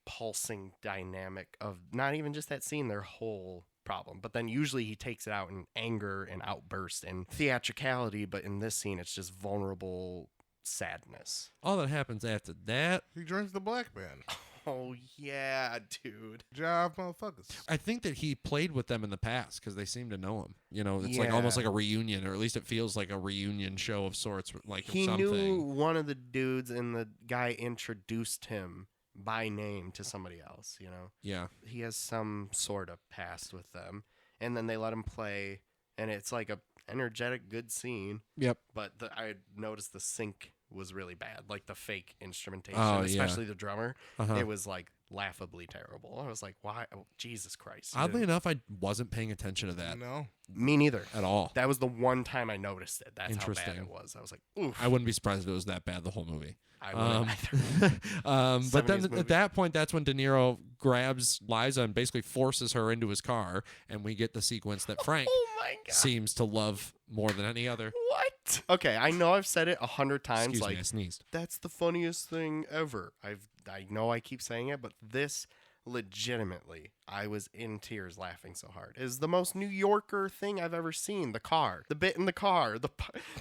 pulsing dynamic of not even just that scene, their whole problem. But then usually he takes it out in anger and outburst and theatricality. But in this scene, it's just vulnerable sadness. All that happens after that, He joins the black band. Oh, yeah, dude. Job, motherfuckers. I think that he played with them in the past because they seem to know him. You know, it's like Yeah. almost like a reunion, or at least it feels like a reunion show of sorts, like He something. knew one of the dudes, and the guy introduced him by name to somebody else, you know? Yeah. He has some sort of past with them. And then they let him play, and it's like a energetic, good scene. Yep. But I noticed the sync was really bad, like the fake instrumentation, Oh, yeah. especially the drummer. Uh-huh. It was like laughably terrible. I was like, why? Oh, Jesus Christ. You Oddly didn't- enough, I wasn't paying attention to that No. Me neither. at all. That was the one time I noticed it. That's how bad Interesting. it was. I was like, oof. I wouldn't be surprised if it was that bad the whole movie. I wouldn't either. But then 70s movie. at that point, that's when De Niro grabs Liza and basically forces her into his car, and we get the sequence that Frank Oh my God. seems to love more than any other. What? Okay, I know I've said it 100 times. Excuse like me, I sneezed. that's the funniest thing ever. I know I keep saying it, but this legitimately, I was in tears laughing so hard. Is the most New Yorker thing I've ever seen. The car, the bit in the car,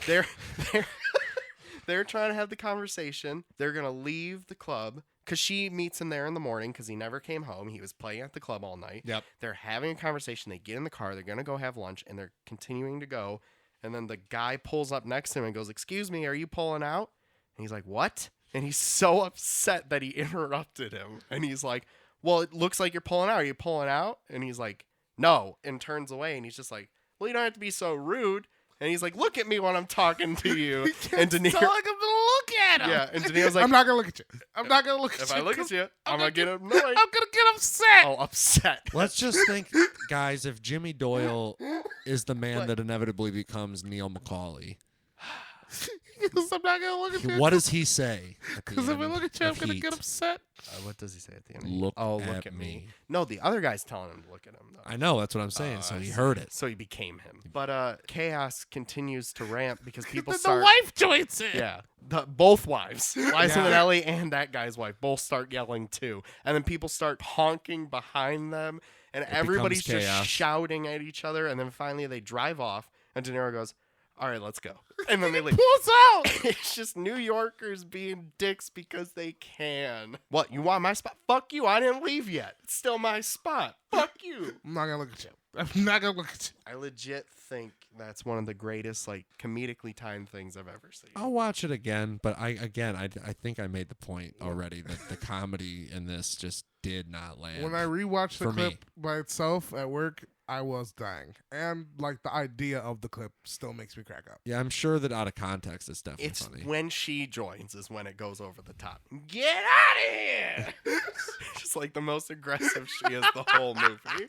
they're they're trying to have the conversation. They're gonna leave the club because she meets him there in the morning because he never came home. He was playing at the club all night. Yep. They're having a conversation. They get in the car. They're gonna go have lunch, and they're continuing to go. And then the guy pulls up next to him and goes, "Excuse me, are you pulling out?" And he's like, "What?" And he's so upset that he interrupted him. And he's like, "Well, it looks like you're pulling out. Are you pulling out?" And he's like, "No," and turns away. And he's just like, "Well, you don't have to be so rude." And he's like, "Look at me when I'm talking to you." And De Niro, Telling him to look at him. yeah, and De Niro's like, I'm not gonna look at you. I'm not gonna look at "If you. I look at you, I'm gonna get annoyed." I'm gonna get upset. Oh, upset. Let's just think, guys, if Jimmy Doyle is the man What? that inevitably becomes Neil McCauley, Because I'm not gonna look at you. what does he say? Because if I look at you, I'm gonna get upset. What does he say at the end? Look look at at me. me. No, the other guy's telling him to look at him, though. I know, that's what I'm saying. So I he see. heard it. So he became him. But chaos continues to ramp because people Then start. the wife joins in. Yeah, both wives, Liza Yeah. Minnelli and that guy's wife, both start yelling too, and then people start honking behind them, and everybody's becomes just chaos. shouting at each other, and then finally they drive off, and De Niro goes, "All right, let's go," and then they leave. Pulls out. It's just New Yorkers being dicks because they can. What, you want my spot? Fuck you, I didn't leave yet. It's still my spot. Fuck you. I'm not gonna look at you. I'm not gonna look at you. I legit think that's one of the greatest, like, comedically timed things I've ever seen. I'll watch it again, but I think I made the point already that the comedy in this just did not land. When I rewatched the For me. clip by itself at work, I was dying. And like the idea of the clip still makes me crack up. Yeah, I'm sure that out of context, it's definitely It's funny. when she joins is when it goes over the top. Get out of here! Just like the most aggressive she is the whole movie.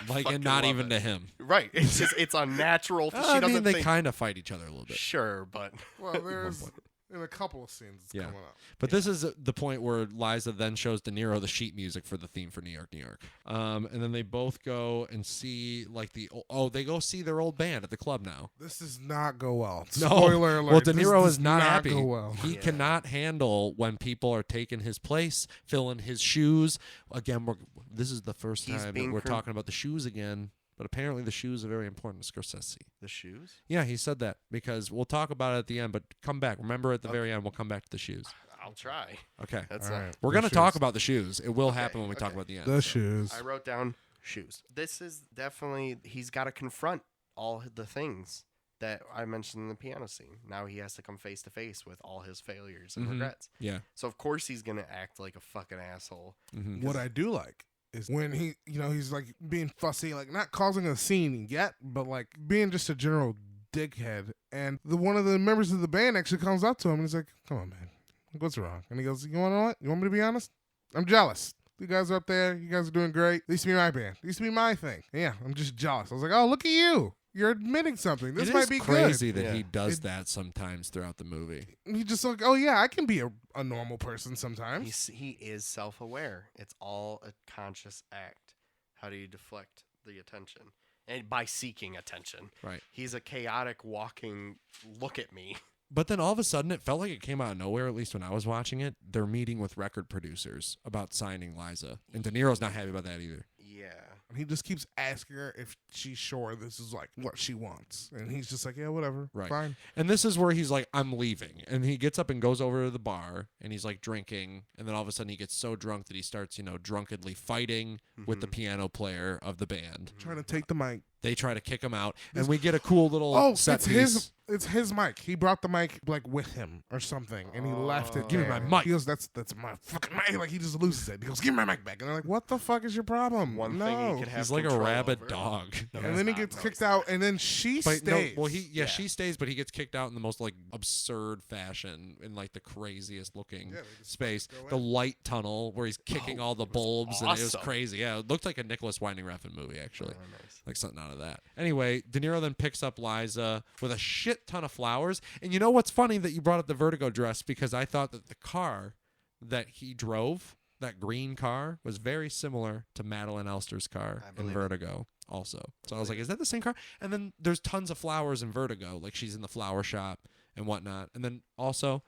Like, Fucking and not love even it. to him. Right. It's just, it's unnatural. She I doesn't mean, they think. kind of fight each other a little bit. Sure, but Well, there's in a couple of scenes it's Yeah. coming up. But this is the point where Liza then shows De Niro the sheet music for the theme for New York, New York. And then they both go and see like they go see their old band at the club now. This does not go well. No. Spoiler alert. Well, De this Niro does is not happy. Go well. He Yeah. cannot handle when people are taking his place, filling his shoes. Again, this is the first He's time that being we're talking about the shoes again. But apparently the shoes are very important to Scorsese. the shoes? Yeah, he said that because we'll talk about it at the end, but come back. Remember at the very end, we'll come back to the shoes. I'll try. Okay. That's All right. We're The going to talk shoes. about the shoes. It will Okay, happen when we talk okay. about the end. The shoes. I wrote down shoes. This is definitely, he's got to confront all the things that I mentioned in the piano scene. Now he has to come face to face with all his failures and Mhm. regrets. Yeah. So of course he's going to act like a fucking asshole. Mhm. What I do like is when he, he's like being fussy, like not causing a scene yet, but like being just a general dickhead. And one of the members of the band actually comes up to him and he's like, "Come on, man, what's wrong?" And he goes, "You want to know what? You want me to be honest? I'm jealous. You guys are up there. You guys are doing great. It used to be my band. It used to be my thing. Yeah, I'm just jealous." I was like, "Oh, look at you. You're admitting something. This It might is be crazy good. that he Yeah. does that sometimes throughout the movie. good." He just like, "Oh yeah, I can be a normal person sometimes." He is self-aware. It's all a conscious act. How do you deflect the attention? And by seeking attention. Right. He's a chaotic walking look at me. But then all of a sudden, it felt like it came out of nowhere, at least when I was watching it. They're meeting with record producers about signing Liza. And De Niro's not happy about that either. Yeah. And he just keeps asking her if she's sure this is like what she wants. And he's just like, "Yeah, whatever. Right. Fine." And this is where he's like, I'm leaving. And he gets up and goes over to the bar and he's like drinking. And then all of a sudden he gets so drunk that he starts, drunkenly fighting with the piano player of the band. Trying to take the mic. They try to kick him out. And we get a cool little Oh, set it's piece. his mic. He brought the mic like with him or something, and he left it. Give me there. my mic. He goes, "That's my fucking mic." Like he just loses it. He goes, "Give me my mic back." And they're like, "What the fuck is your problem?" One no. thing he could have He's like a control rabid over. dog. No, And he's then he not. gets No, kicked he's out, not. and then she But stays. no, well, Yeah. she stays, but he gets kicked out in the most like absurd fashion in like the craziest looking Yeah, they just space. go The in. light tunnel where he's kicking all the bulbs, and it was awesome. crazy. Yeah, it looked like a Nicholas Winding Refn movie actually. Oh, nice. Like something out of that. Anyway, De Niro then picks up Liza with a shit ton of flowers. And you know what's funny that you brought up the Vertigo dress, because I thought that the car that he drove, that green car, was very similar to Madeline Elster's car I in believe it. Vertigo also. So I was like, is that the same car? And then there's tons of flowers in Vertigo. Like she's in the flower shop and whatnot. And then also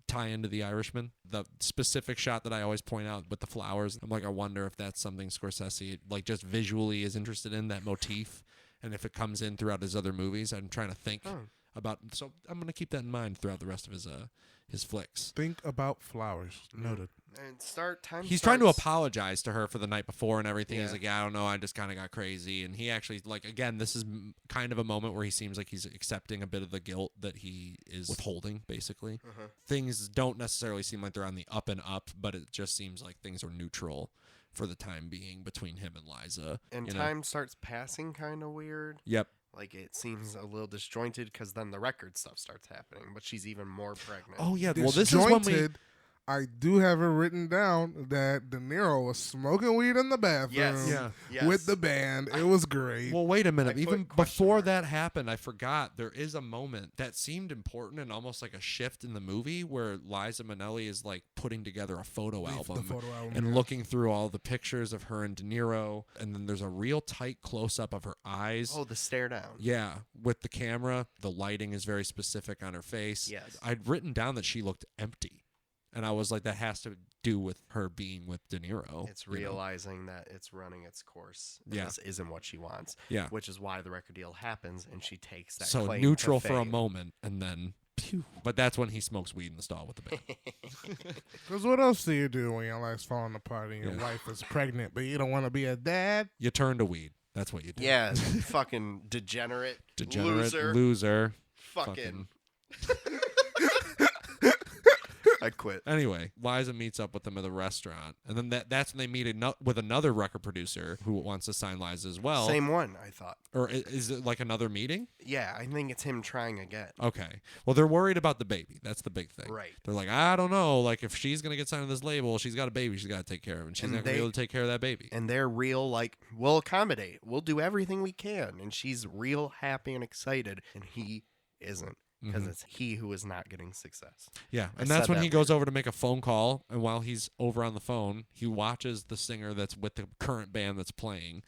tie into The Irishman, the specific shot that I always point out with the flowers. I'm like, I wonder if that's something Scorsese like just visually is interested in, that motif, and if it comes in throughout his other movies. I'm trying to think about, so I'm gonna keep that in mind throughout the rest of his flicks. Think about flowers. Noted. And start time. He's trying to starts- apologize to her for the night before and everything. He's Yeah. like, yeah, I don't know, I just kind of got crazy. And he actually, like, again, this is kind of a moment where he seems like he's accepting a bit of the guilt that he is withholding, basically. Things don't necessarily seem like they're on the up and up, but it just seems like things are neutral for the time being between him and Liza. And you know? time starts passing kind of weird. Yep. Like it seems a little disjointed because then the record stuff starts happening, but she's even more pregnant. Oh, yeah. Well, this is when we... Disjointed. I do have it written down that De Niro was smoking weed in the bathroom Yes. Yeah. Yes. with the band. It was great. Well, wait a minute. I put Even question before mark. that happened, I forgot there is a moment that seemed important and almost like a shift in the movie where Liza Minnelli is like putting together a photo The album, photo album, and yeah. looking through all the pictures of her and De Niro, and then there's a real tight close up of her eyes. Oh, the stare down. Yeah, with the camera, the lighting is very specific on her face. Yes. I'd written down that she looked empty. And I was like, that has to do with her being with De Niro. It's you know? realizing that it's running its course. And Yeah. This isn't what she wants. Yeah. Which is why the record deal happens and she takes that So claim neutral to for a fame. moment, and then pew. But that's when he smokes weed in the stall with the band. Because what else do you do when your life's falling apart and your Yeah. wife is pregnant, but you don't want to be a dad? You turn to weed. That's what you do. Yeah, fucking degenerate, Degenerate loser, loser. fucking. I quit. Anyway, Liza meets up with them at the restaurant, and then that's when they meet with another record producer who wants to sign Liza as well. Same one, I thought. Or is it like another meeting? Yeah, I think it's him trying again. Okay. Well, they're worried about the baby. That's the big thing. Right. They're like, I don't know. Like, if she's going to get signed to this label, she's got a baby she's got to take care of, and she's not going to be able to take care of that baby. And they're real, like, we'll accommodate. We'll do everything we can. And she's real happy and excited, and he isn't. Because it's he who is not getting success. Yeah, and that's when he goes over to make a phone call, and while he's over on the phone, he watches the singer that's with the current band that's playing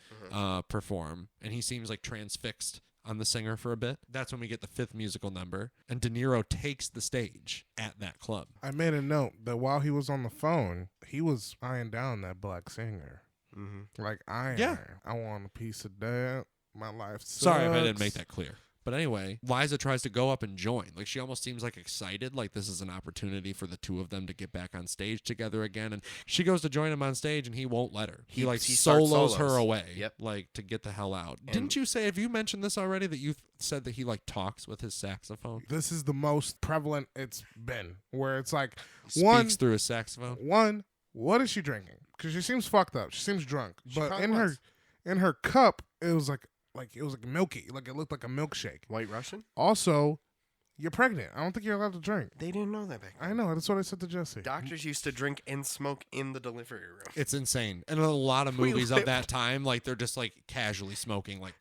perform, and he seems like transfixed on the singer for a bit. That's when we get the fifth musical number, and De Niro takes the stage at that club. I made a note that while he was on the phone, he was eyeing down that black singer. Like, her. I want a piece of that. My life sucks. Sorry if I didn't make that clear. But anyway, Liza tries to go up and join. Like, she almost seems like excited, like this is an opportunity for the two of them to get back on stage together again. And she goes to join him on stage, and he won't let her. He solos her away, like, to get the hell out. Didn't you say, have you mentioned this already, that you said that he, like, talks with his saxophone? This is the most prevalent it's been, where it's like, Speaks through his saxophone? What is she drinking? Because she seems fucked up. She seems drunk. But in her cup, it was like milky. Like, it looked like a milkshake. White Russian? Also, you're pregnant. I don't think you're allowed to drink. They didn't know that back then. I know. That's what I said to Jesse. Doctors used to drink and smoke in the delivery room. It's insane. And in a lot of movies of that time, like, they're just, like, casually smoking, like,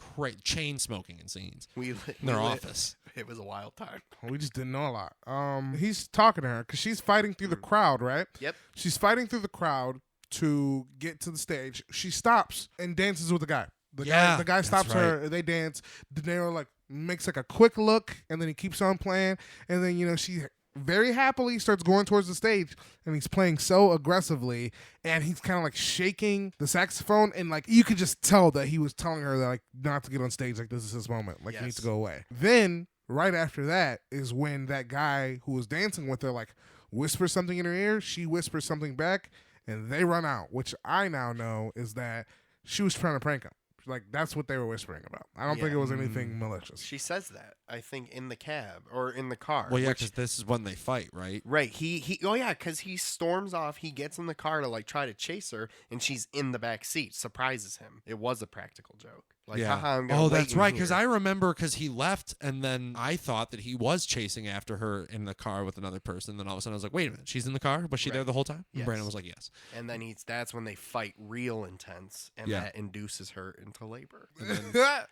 chain smoking in scenes in their office. It was a wild time. We just didn't know a lot. He's talking to her because she's fighting through the crowd, right? Yep. She's fighting through the crowd to get to the stage. She stops and dances with the guy. The guy stops her. They dance. De Niro like makes like a quick look, and then he keeps on playing. And then she very happily starts going towards the stage, and he's playing so aggressively, and he's kind of like shaking the saxophone, and like you could just tell that he was telling her that like not to get on stage, like this is his moment, like you need to go away. Then right after that is when that guy who was dancing with her like whispers something in her ear. She whispers something back, and they run out, which I now know is that she was trying to prank him. Like, that's what they were whispering about. I don't think it was anything malicious. She says that, I think, in the cab or in the car. Well, yeah, because this is when they fight, right? Right. Because he storms off. He gets in the car to, like, try to chase her, and she's in the back seat. Surprises him. It was a practical joke. Like, haha, I'm gonna wait that's right. Because here. I remember because he left, and then I thought that he was chasing after her in the car with another person. Then all of a sudden I was like, wait a minute, she's in the car? Was she there the whole time? Yes. And Brandon was like, yes. And then that's when they fight real intense, and that induces her into labor.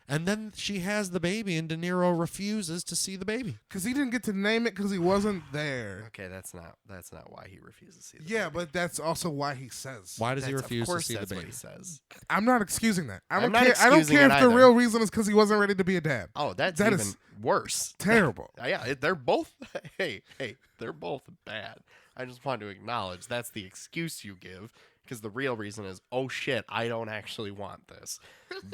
And then she has the baby, and De Niro refuses to see the baby because he didn't get to name it because he wasn't there. Okay, that's not why he refuses to see the baby. Yeah, but that's also why he says. Why does he refuse to see the that's baby? What he says. I'm not excusing that. I don't excusing care if the either. real reason is because he wasn't ready to be a dad. Oh, that even is worse. Terrible. Yeah, they're both. Hey, they're both bad. I just want to acknowledge that's the excuse you give, because the real reason is, oh shit, I don't actually want this.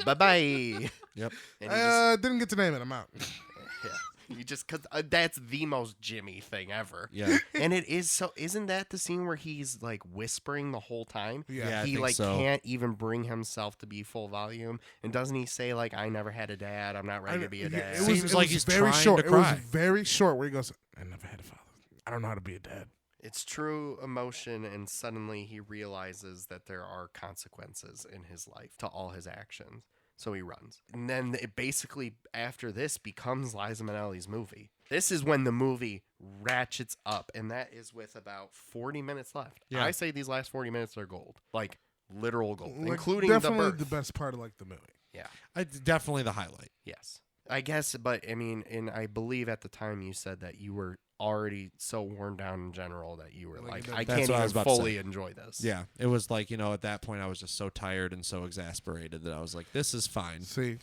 Bye bye. Yep. And didn't get to name it. I'm out. Yeah. You just because that's the most Jimmy thing ever. Yeah. And it is so. Isn't that the scene where he's like whispering the whole time? Yeah. He like can't even bring himself to be full volume. And doesn't he say like, "I never had a dad. I'm not ready to be a dad." It Seems like he's very trying short. to cry. It was very short where he goes, "I never had a father. I don't know how to be a dad." It's true emotion, and suddenly he realizes that there are consequences in his life to all his actions. So he runs. And then it basically, after this, becomes Liza Minnelli's movie. This is when the movie ratchets up, and that is with about 40 minutes left. Yeah. I say these last 40 minutes are gold. Like, literal gold, Like, including definitely the birth. the best part of like the movie. Yeah. It's definitely the highlight. Yes. I guess, but I mean, and I believe at the time you said that you were already so worn down in general that you were like, I That's can't what I was even about to fully say. enjoy this. Yeah, it was like, at that point I was just so tired and so exasperated that I was like, this is fine. See,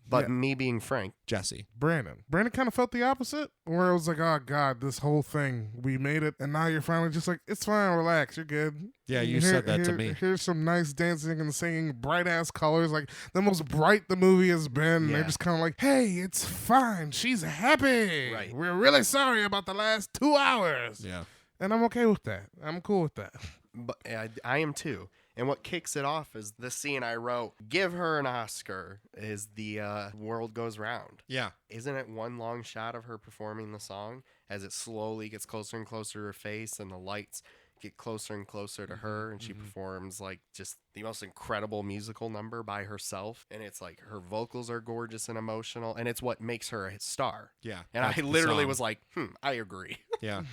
But me being frank, Jesse. Brandon kind of felt the opposite, where it was like, oh God, this whole thing, we made it, and now you're finally just like, it's fine, relax, you're good. Yeah, you said that to me. Here's some nice dancing and singing, bright ass colors, like the most bright the movie has been. Yeah. They're just kind of like, hey, it's fine, she's happy. Right. We're really sorry about the last 2 hours. Yeah. And I'm okay with that. I'm cool with that. but I am too. And what kicks it off is the scene I wrote, give her an Oscar, is the world goes round. Yeah. Isn't it one long shot of her performing the song? as it slowly gets closer and closer to her face, and the lights get closer and closer to her, and she performs like just the most incredible musical number by herself. And it's like her vocals are gorgeous and emotional, and it's what makes her a star. Yeah. And I literally was like, I agree. Yeah.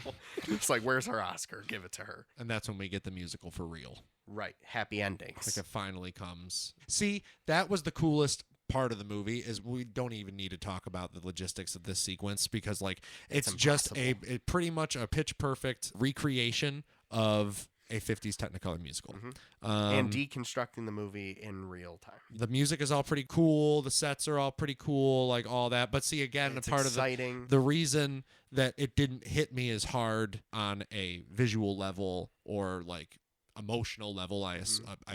It's like, where's her Oscar? Give it to her. And that's when we get the musical for real. Right. Happy endings. Like it finally comes. See, that was the coolest part of the movie. Is we don't even need to talk about the logistics of this sequence, because like it's just a pretty much a pitch perfect recreation of a 50s Technicolor musical. And deconstructing the movie in real time. The music is all pretty cool. The sets are all pretty cool, like all that. But see, again, It's a part exciting. of the reason that it didn't hit me as hard on a visual level or like emotional level, I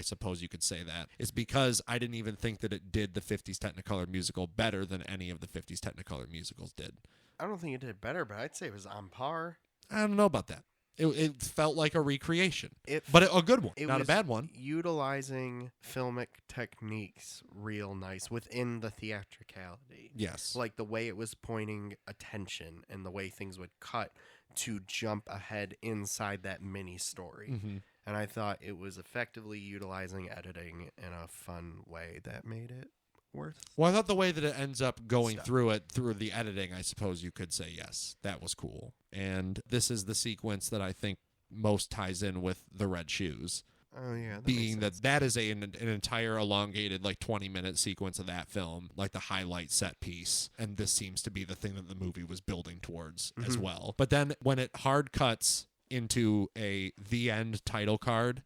suppose you could say that, is because I didn't even think that it did the 50s Technicolor musical better than any of the 50s Technicolor musicals did. I don't think it did better, but I'd say it was on par. I don't know about that. It felt like a recreation, A good one, not a bad one. Utilizing filmic techniques real nice within the theatricality. Yes. Like the way it was pointing attention and the way things would cut to jump ahead inside that mini story. And I thought it was effectively utilizing editing in a fun way that made it worth. Well, I thought the way that it ends up going through the editing, I suppose you could say, yes, that was cool. And this is the sequence that I think most ties in with the red shoes. Oh, yeah. Being that is an entire elongated, like 20-minute sequence of that film, like the highlight set piece. And this seems to be the thing that the movie was building towards as well. But then when it hard cuts into the end title card,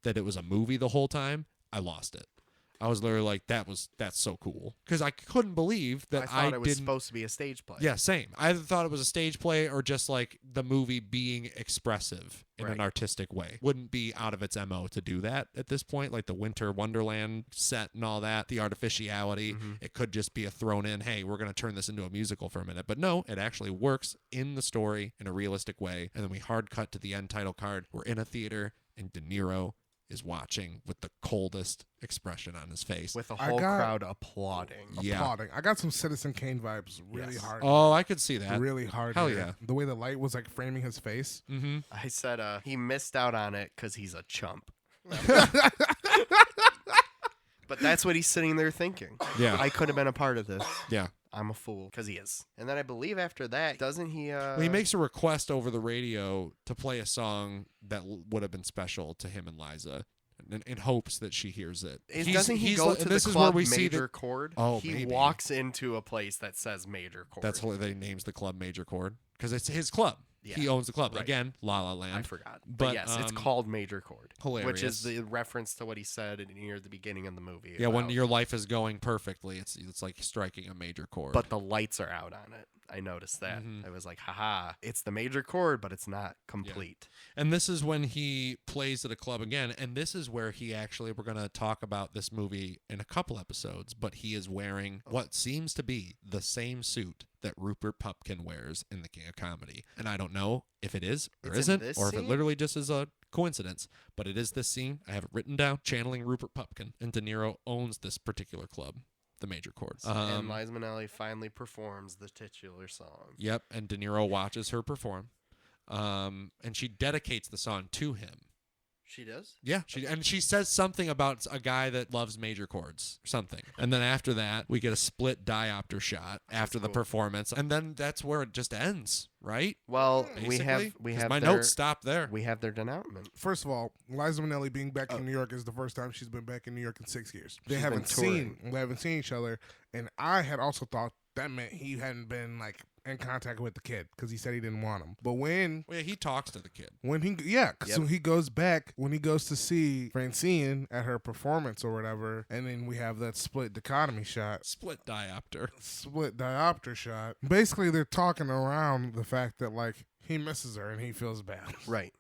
that it was a movie the whole time, I lost it. I was literally like, that's so cool. Because I couldn't believe that I thought it was supposed to be a stage play. Yeah, same. I either thought it was a stage play or just like the movie being expressive in an artistic way. Wouldn't be out of its MO to do that at this point, like the Winter Wonderland set and all that, the artificiality. It could just be a thrown in, hey, we're going to turn this into a musical for a minute. But no, it actually works in the story in a realistic way. And then we hard cut to the end title card. We're in a theater and De Niro is watching with the coldest expression on his face. With the whole crowd applauding. Applauding. I got some Citizen Kane vibes really hard. Oh, I could see that. Really hard. Hell here. yeah. The way the light was like framing his face. I said he missed out on it because he's a chump. But that's what he's sitting there thinking. Yeah. I could have been a part of this. Yeah. I'm a fool, because he is. And then I believe after that, doesn't he... Well, he makes a request over the radio to play a song that would have been special to him and Liza, in hopes that she hears it. Doesn't he go to the club major chord? Oh, he maybe. walks into a place that says major chord. That's what he names the club major chord, because it's his club. Yeah. He owns the club. Right. Again, La La Land. I forgot. But yes, it's called major chord. Hilarious. Which is the reference to what he said near the beginning of the movie. Yeah, when your life is going perfectly, it's like striking a major chord. But the lights are out on it. I noticed that. I was like, haha, it's the major chord, but it's not complete. Yeah. And this is when he plays at a club again, and this is where he actually, we're going to talk about this movie in a couple episodes, but he is wearing what seems to be the same suit that Rupert Pupkin wears in The King of Comedy. And I don't know if it is or isn't, or if it literally just is a coincidence, but it is this scene. I have it written down, channeling Rupert Pupkin, and De Niro owns this particular club. The major chords. And Liza Minnelli finally performs the titular song. Yep, and De Niro watches her perform. And she dedicates the song to him. She does? Yeah, she says something about a guy that loves major chords or something. And then after that, we get a split diopter shot after the performance, and then that's where it just ends, right? Well, basically, we have my notes stop there. We have their denouement. First of all, Liza Minnelli being back in New York is the first time she's been back in New York in 6 years. We haven't seen each other, and I had also thought that meant he hadn't been like in contact with the kid because he said he didn't want him. But he talks to the kid. So he goes back when he goes to see Francine at her performance or whatever, and then we have that split dichotomy shot. Split diopter shot. Basically, they're talking around the fact that like he misses her and he feels bad. Right.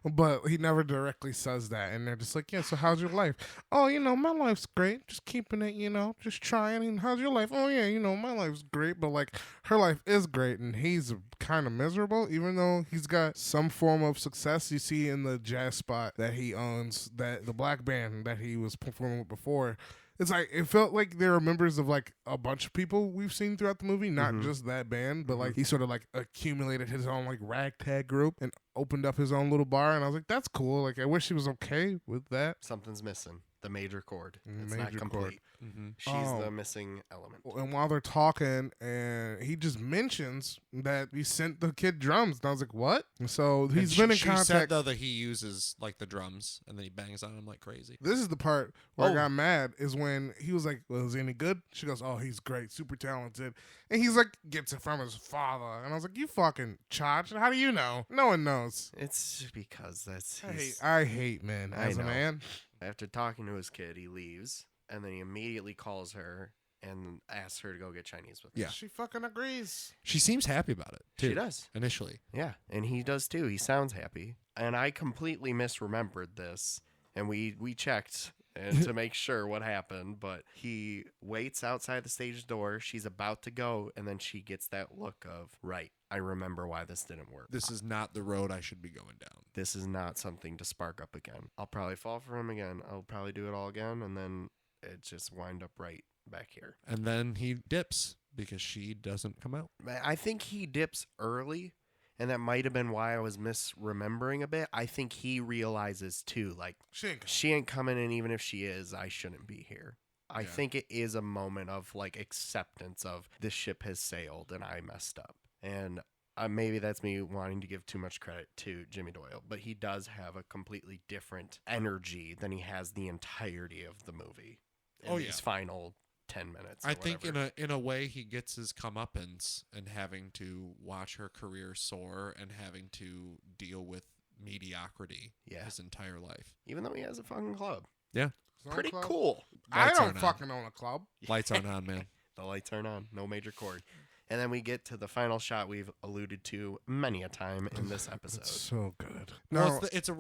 But he never directly says that. And they're just like, yeah, so how's your life? Oh, my life's great. Just keeping it, just trying. And how's your life? Oh, yeah, my life's great. But, like, her life is great. And he's kind of miserable, even though he's got some form of success. You see in the jazz spot that he owns, that the black band that he was performing with before, It's like it felt like they were members of like a bunch of people we've seen throughout the movie, not just that band, but like he sort of like accumulated his own like ragtag group and opened up his own little bar, and I was like, that's cool. Like I wish he was okay with that. Something's missing. The major chord. It's Major not complete. chord. She's the missing element. And while they're talking, and he just mentions that he sent the kid drums, and I was like, what? And so he's been in She contact. said, though, that he uses like the drums and then he bangs on them like crazy. This is the part where I got mad is when he was like, well, is he any good? She goes, oh, he's great, super talented. And he's like, gets it from his father. And I was like, you fucking chotch. How do you know? No one knows. It's because that's... I hate men as a man. After talking to his kid, he leaves, and then he immediately calls her and asks her to go get Chinese with him. Yeah. She fucking agrees. She seems happy about it, too. She does. Initially. Yeah, and he does too. He sounds happy. And I completely misremembered this, and we checked and to make sure what happened, but he waits outside the stage door. She's about to go, and then she gets that look of, right, I remember why this didn't work. This is not the road I should be going down. This is not something to spark up again. I'll probably fall for him again. I'll probably do it all again, and then it just wind up right back here. And then he dips because she doesn't come out. I think he dips early, and that might have been why I was misremembering a bit. I think he realizes, too, like, she ain't coming, and even if she is, I shouldn't be here. I think it is a moment of, like, acceptance of this ship has sailed, and I messed up. And maybe that's me wanting to give too much credit to Jimmy Doyle, but he does have a completely different energy than he has the entirety of the movie. In these final 10 minutes. I think in a way he gets his comeuppance and having to watch her career soar and having to deal with mediocrity his entire life. Even though he has a fucking club. Yeah. Pretty cool. I don't fucking own a club. Lights aren't on, man. The lights aren't on. No major chord. And then we get to the final shot we've alluded to many a time in this episode. It's so good. No, it's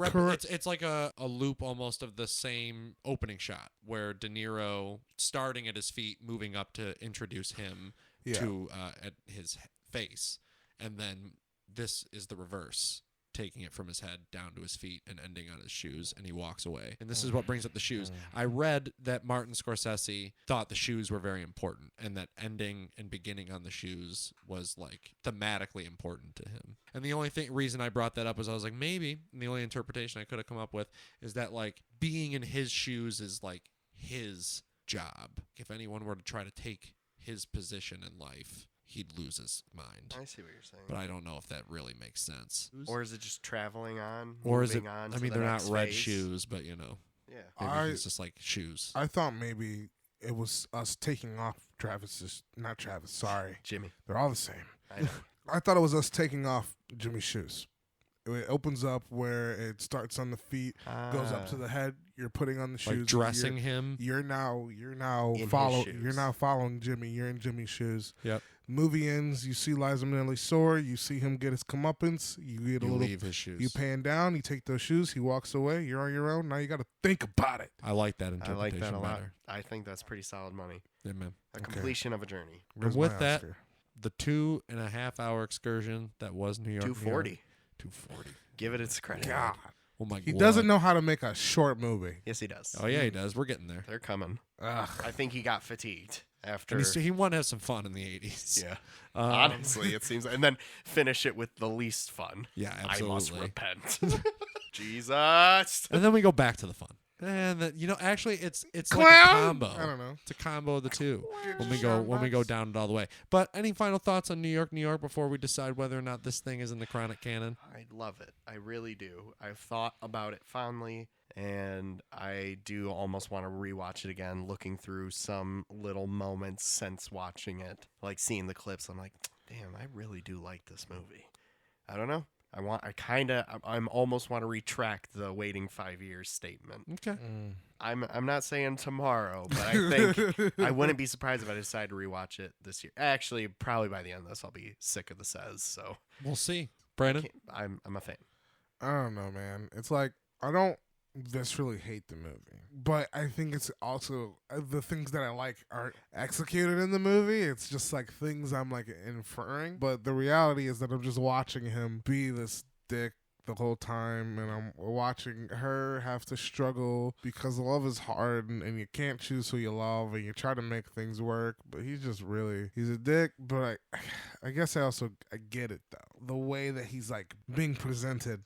it's like a loop almost of the same opening shot where De Niro starting at his feet, moving up to introduce him to at his face, and then this is the reverse, taking it from his head down to his feet and ending on his shoes, and he walks away. And this is what brings up the shoes. I read that Martin Scorsese thought the shoes were very important, and that ending and beginning on the shoes was like thematically important to him. And the only reason I brought that up was I was like, maybe, and the only interpretation I could have come up with is that like being in his shoes is like his job. If anyone were to try to take his position in life, he'd lose his mind. I see what you're saying. But I don't know if that really makes sense. Or is it just traveling on? Or is it, on I mean, they're not red shoes, but you know. Yeah. Maybe it's just like shoes. I thought maybe it was us taking off Jimmy. They're all the same. I know. I thought it was us taking off Jimmy's shoes. It opens up where it starts on the feet, goes up to the head. You're putting on the shoes, like dressing him. You're now in following Jimmy. You're in Jimmy's shoes. Yep. Movie ends. You see Liza Minnelli soar. You see him get his comeuppance. You leave his shoes. You pan down. You take those shoes. He walks away. You're on your own. Now you got to think about it. I like that interpretation. I like that a lot. Better. I think that's pretty solid money. Yeah, man. A completion of a journey. And with that, the 2.5 hour excursion that was New York. 240. 240. Give it its credit. God. Oh my God. He doesn't know how to make a short movie. Yes, he does. Oh yeah, he does. We're getting there. They're coming. Ugh. I think he got fatigued after. And he wanted to have some fun in the 80s. Yeah. Honestly, it seems. And then finish it with the least fun. Yeah, absolutely. I must repent. Jesus. And then we go back to the fun. And actually, it's Clown? like a combo. I don't know. It's a combo of the two when we go down it all the way. But any final thoughts on New York before we decide whether or not this thing is in the chronic canon? I love it. I really do. I've thought about it fondly, and I do almost want to rewatch it again, looking through some little moments since watching it, like seeing the clips. I'm like, damn, I really do like this movie. I don't know. I almost want to retract the waiting 5 years statement. Okay. I'm not saying tomorrow, but I think I wouldn't be surprised if I decide to rewatch it this year. Actually, probably by the end of this, I'll be sick of the says. So we'll see. Brandon, I'm a fan. I don't know, man. It's like I don't viscerally hate the movie, but I think it's also the things that I like aren't executed in the movie. It's just like things I'm like inferring, but the reality is that I'm just watching him be this dick the whole time, and I'm watching her have to struggle because love is hard, and you can't choose who you love, and you try to make things work, but he's a dick. But I guess I get it though, the way that he's like being presented,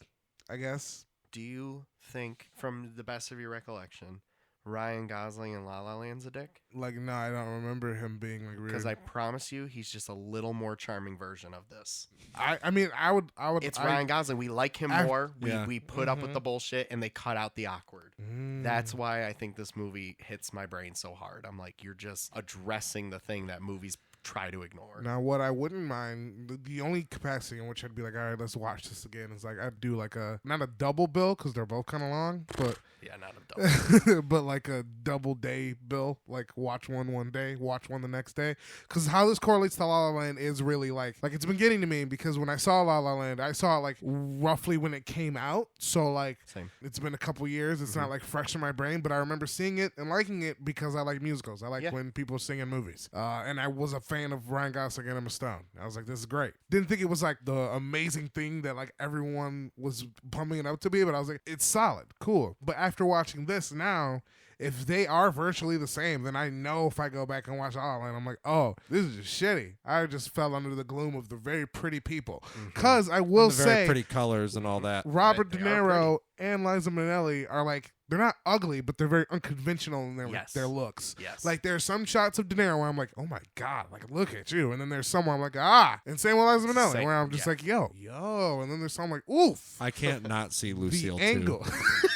I guess. Do you think, from the best of your recollection, Ryan Gosling in La La Land's a dick? Like, no, I don't remember him being like really. Because I promise you, he's just a little more charming version of this. I mean, I would. It's Ryan Gosling. We like him more. We put up Mm-hmm. with the bullshit, and they cut out the awkward. That's why I think this movie hits my brain so hard. I'm like, you're just addressing the thing that movies try to ignore. Now, what I wouldn't mind, the only capacity in which I'd be like, all right, let's watch this again, is like I'd do like not a double bill because they're both kind of long, but Yeah, not a double. but like a double day bill, like watch one day, watch one the next day, because how this correlates to La La Land is really like it's been getting to me, because when I saw La La Land, I saw it like roughly when it came out, so like Same. it's been a couple years, it's not like fresh in my brain, but I remember seeing it and liking it because I like musicals. I like when people sing in movies, and I was a fan of Ryan Gosling and Emma Stone. I was like, this is great. Didn't think it was like the amazing thing that like everyone was pumping it up to be, but I was like, it's solid, cool. But after watching this now, if they are virtually the same, then I know if I go back and watch La La Land, I'm like, oh, this is just shitty. I just fell under the gloom of the very pretty people. Because I will the very say, pretty colors and all that. Robert They De are Niro and Liza Minnelli are like, they're not ugly, but they're very unconventional in their looks. Yes. Like, there are some shots of De Niro where I'm like, oh my God, like, look at you. And then there's some where I'm like, ah. And same with Liza Minnelli, Same, where I'm just like, yo. And then there's some like, oof. I can't not see Lucille the angle. too.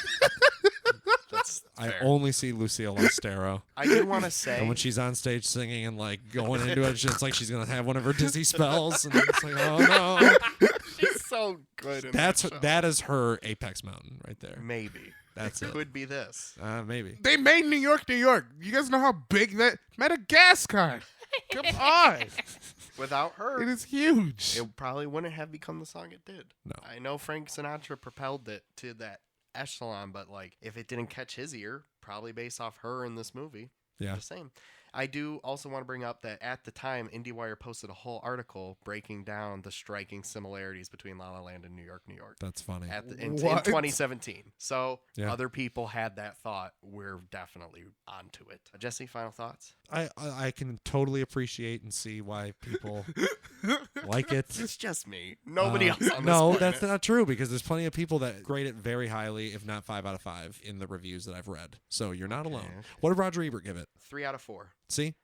That's I fair. only see Lucille on stereo. I do want to say, And when she's on stage singing and like going into it, it's like she's gonna have one of her dizzy spells, and it's like, oh no. she's so good. In That is her apex mountain right there. maybe. That's it. Could be this. Maybe. They made New York, New York. You guys know how big that Madagascar. Come on. Without her, It is huge. it probably wouldn't have become the song it did. No. I know Frank Sinatra propelled it to that echelon, but like if it didn't catch his ear, probably based off her in this movie. Yeah. The same. I do also want to bring up that at the time, IndieWire posted a whole article breaking down the striking similarities between La La Land and New York, New York. That's funny. In What? 2017. So Yeah. other people had that thought. We're definitely onto it. Jesse, final thoughts? I can totally appreciate and see why people like it. It's just me. Nobody else on this No, planet. that's not true, because there's plenty of people that grade it very highly, if not 5 out of 5, in the reviews that I've read. So you're not alone. Okay. What did Roger Ebert give it? 3 out of 4. See?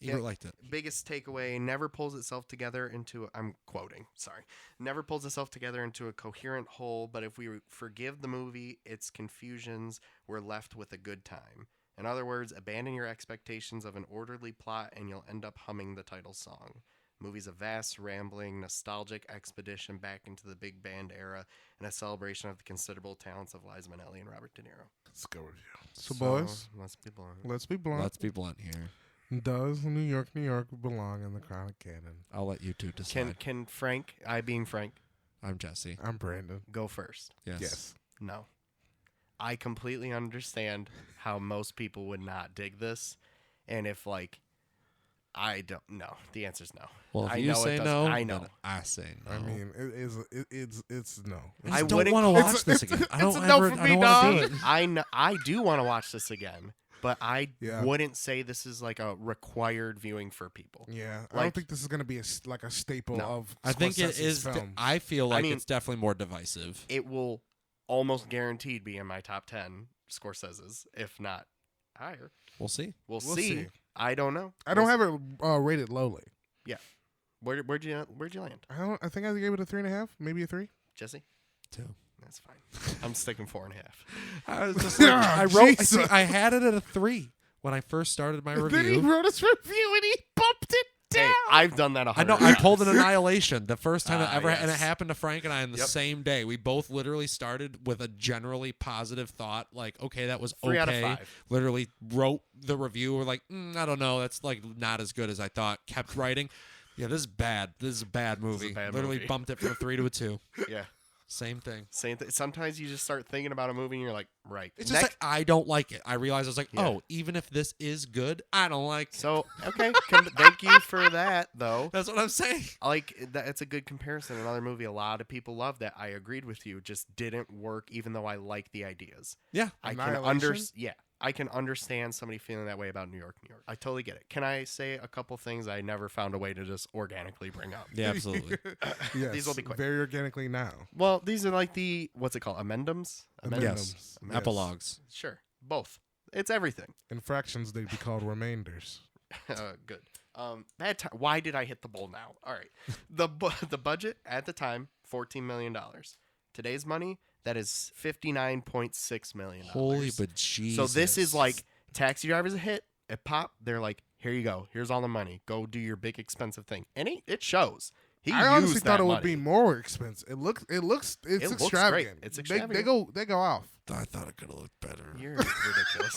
Ebert Yeah. liked it. Biggest takeaway, never pulls itself together into, I'm quoting, sorry, never pulls itself together into a coherent whole, but if we forgive the movie, its confusions, we're left with a good time. In other words, abandon your expectations of an orderly plot and you'll end up humming the title song. Movie's a vast, rambling, nostalgic expedition back into the big band era and a celebration of the considerable talents of Liza Minnelli and Robert De Niro. Let's go review. So, boys, Let's be blunt. let's be blunt. Let's be blunt here. Does New York, New York belong in the Chronic Canon? I'll let you two decide. Can Frank, I being Frank, I'm Jesse. I'm Brandon. go first? Yes. Yes. No. I completely understand how most people would not dig this. And if, like, I don't know. The answer's no. Well, if I you know say it doesn't- no, I know. then I say no. I mean, it's no. I I just don't wouldn't want to call- watch this again. I it's don't a no ever. for I me, don't want to dog. do it. I know, I do want to watch this again, but I Yeah. wouldn't say this is like a required viewing for people. Yeah, I Like- don't think this is gonna be like a staple No. of. I think it Scorsese's is. films. I feel like mean- it's definitely more divisive. It will almost guaranteed be in my top 10 Scorsese's, if not higher. We'll see. We'll We'll see. see. I don't know. I don't have it rated lowly. Where'd you land, I think I gave it a 3.5, maybe a 3. Jesse? 2. That's fine. I'm sticking 4.5. I was just like, Ah, I wrote. Jesus. I had it at a 3 when I first started my Then he review. wrote his review and he bumped it down. Hey, I've done that 100 I know. I times. pulled an Annihilation the first time it Ah, ever, and it yes. happened to Frank and I on the Yep. same day. We both literally started with a generally positive thought, like, okay, that was 3 okay. out of 5. Literally wrote the review. We're like, I don't know, that's like not as good as I thought. Kept writing. Yeah, this is bad. This is a bad movie. bad Literally movie. bumped it from a 3 to a 2. Yeah. Same thing. Same thing. Sometimes you just start thinking about a movie and you're like, right. It's just like I don't like it. I realized I was like, Yeah. oh, even if this is good, I don't like it. So, okay. Thank you for that, though. That's what I'm saying. Like, it's a good comparison. Another movie a lot of people love that I agreed with you just didn't work, even though I like the ideas. Yeah. I can understand somebody feeling that way about New York, New York. I totally get it. Can I say a couple things I never found a way to just organically bring up? Yeah, absolutely. Yes, These will be quick. very organically now. Well, these are like the, what's it called? Amendums? Yes. Yes. Epilogues. Sure. Both. It's everything. Infractions, they'd be called remainders. Good. Why did I hit the bowl now? All right. The budget at the time, $14 million. Today's money, that is $59.6 million. Holy bejesus. So this is like Taxi Driver's a hit. At Pop, they're like, here you go. Here's all the money. Go do your big expensive thing. And it shows. I honestly used thought that it would money. be more expensive. It looks looks extravagant. great. It's They extravagant. go off. I thought it could have looked better. You're ridiculous.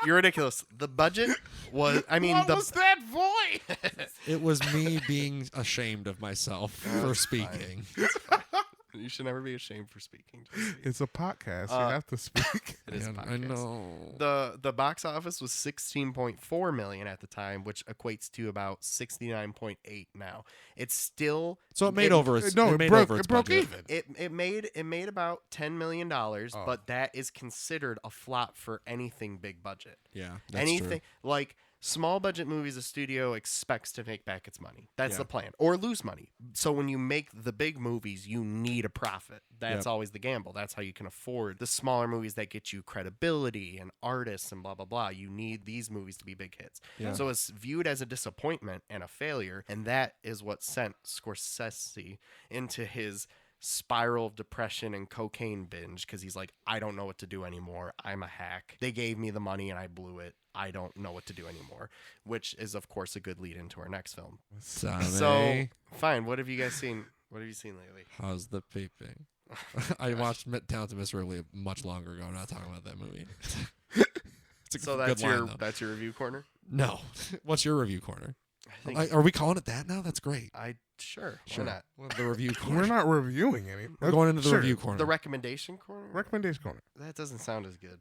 You're ridiculous. The budget was, What was that voice? It was me being ashamed of myself for speaking. You should never be ashamed for speaking. Jesse. It's a podcast. You have to speak. It is a I podcast. know. The box office was 16.4 million at the time, which equates to about 69.8 now. It's still So it made over its No, it it made broke. over its It broke budget. even. it made about $10 million, Oh. but that is considered a flop for anything big budget. Yeah. That's Anything like small budget movies, a studio expects to make back its money. That's Yeah. the plan, or lose money. So when you make the big movies, you need a profit. That's Yep. always the gamble. That's how you can afford the smaller movies that get you credibility and artists and blah blah blah. You need these movies to be big hits. Yeah. So it's viewed as a disappointment and a failure, and that is what sent Scorsese into his spiral of depression and cocaine binge, because he's like, I don't know what to do anymore. I'm a hack. They gave me the money and I blew it. I don't know what to do anymore, which is of course a good lead into our next film. Sorry. So fine, what have you guys seen? What have you seen lately? How's the peeping? I watched Down to Miss Ripley much longer ago. I'm not talking about that movie. It's a So good that's line, though. that's your review corner. No. What's your review corner? I think Are we calling it that now? That's great. sure. Sure. Why not? Well, the review corner. We're not reviewing any. We're going into the Sure. review corner. The recommendation corner. Recommendation corner. That doesn't sound as good.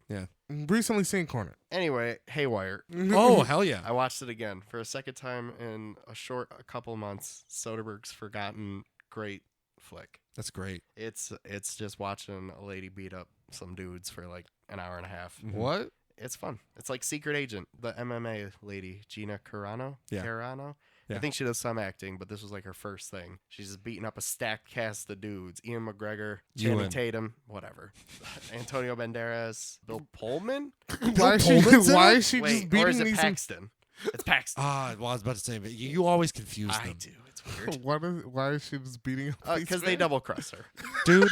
Recently seen corner. Anyway, Haywire. Oh, hell yeah. I watched it again for a second time in a couple months. Soderbergh's forgotten great flick. That's great. It's just watching a lady beat up some dudes for like an hour and a half. What? It's fun. It's like Secret Agent, the MMA lady, Gina Carano. Yeah. Carano. Yeah. I think she does some acting, but this was like her first thing. She's just beating up a stacked cast of dudes. Ian McGregor, Channing Ewan. Tatum, whatever. Antonio Banderas, Bill Pullman. Why is Pullman's in why it? is she Wait, just or beating is it these? Paxton? It's Paxton. Ah, well, I was about to say, but you always confuse I them. do. It's weird. Why is she just beating up? these Because they men? double cross her. Dude,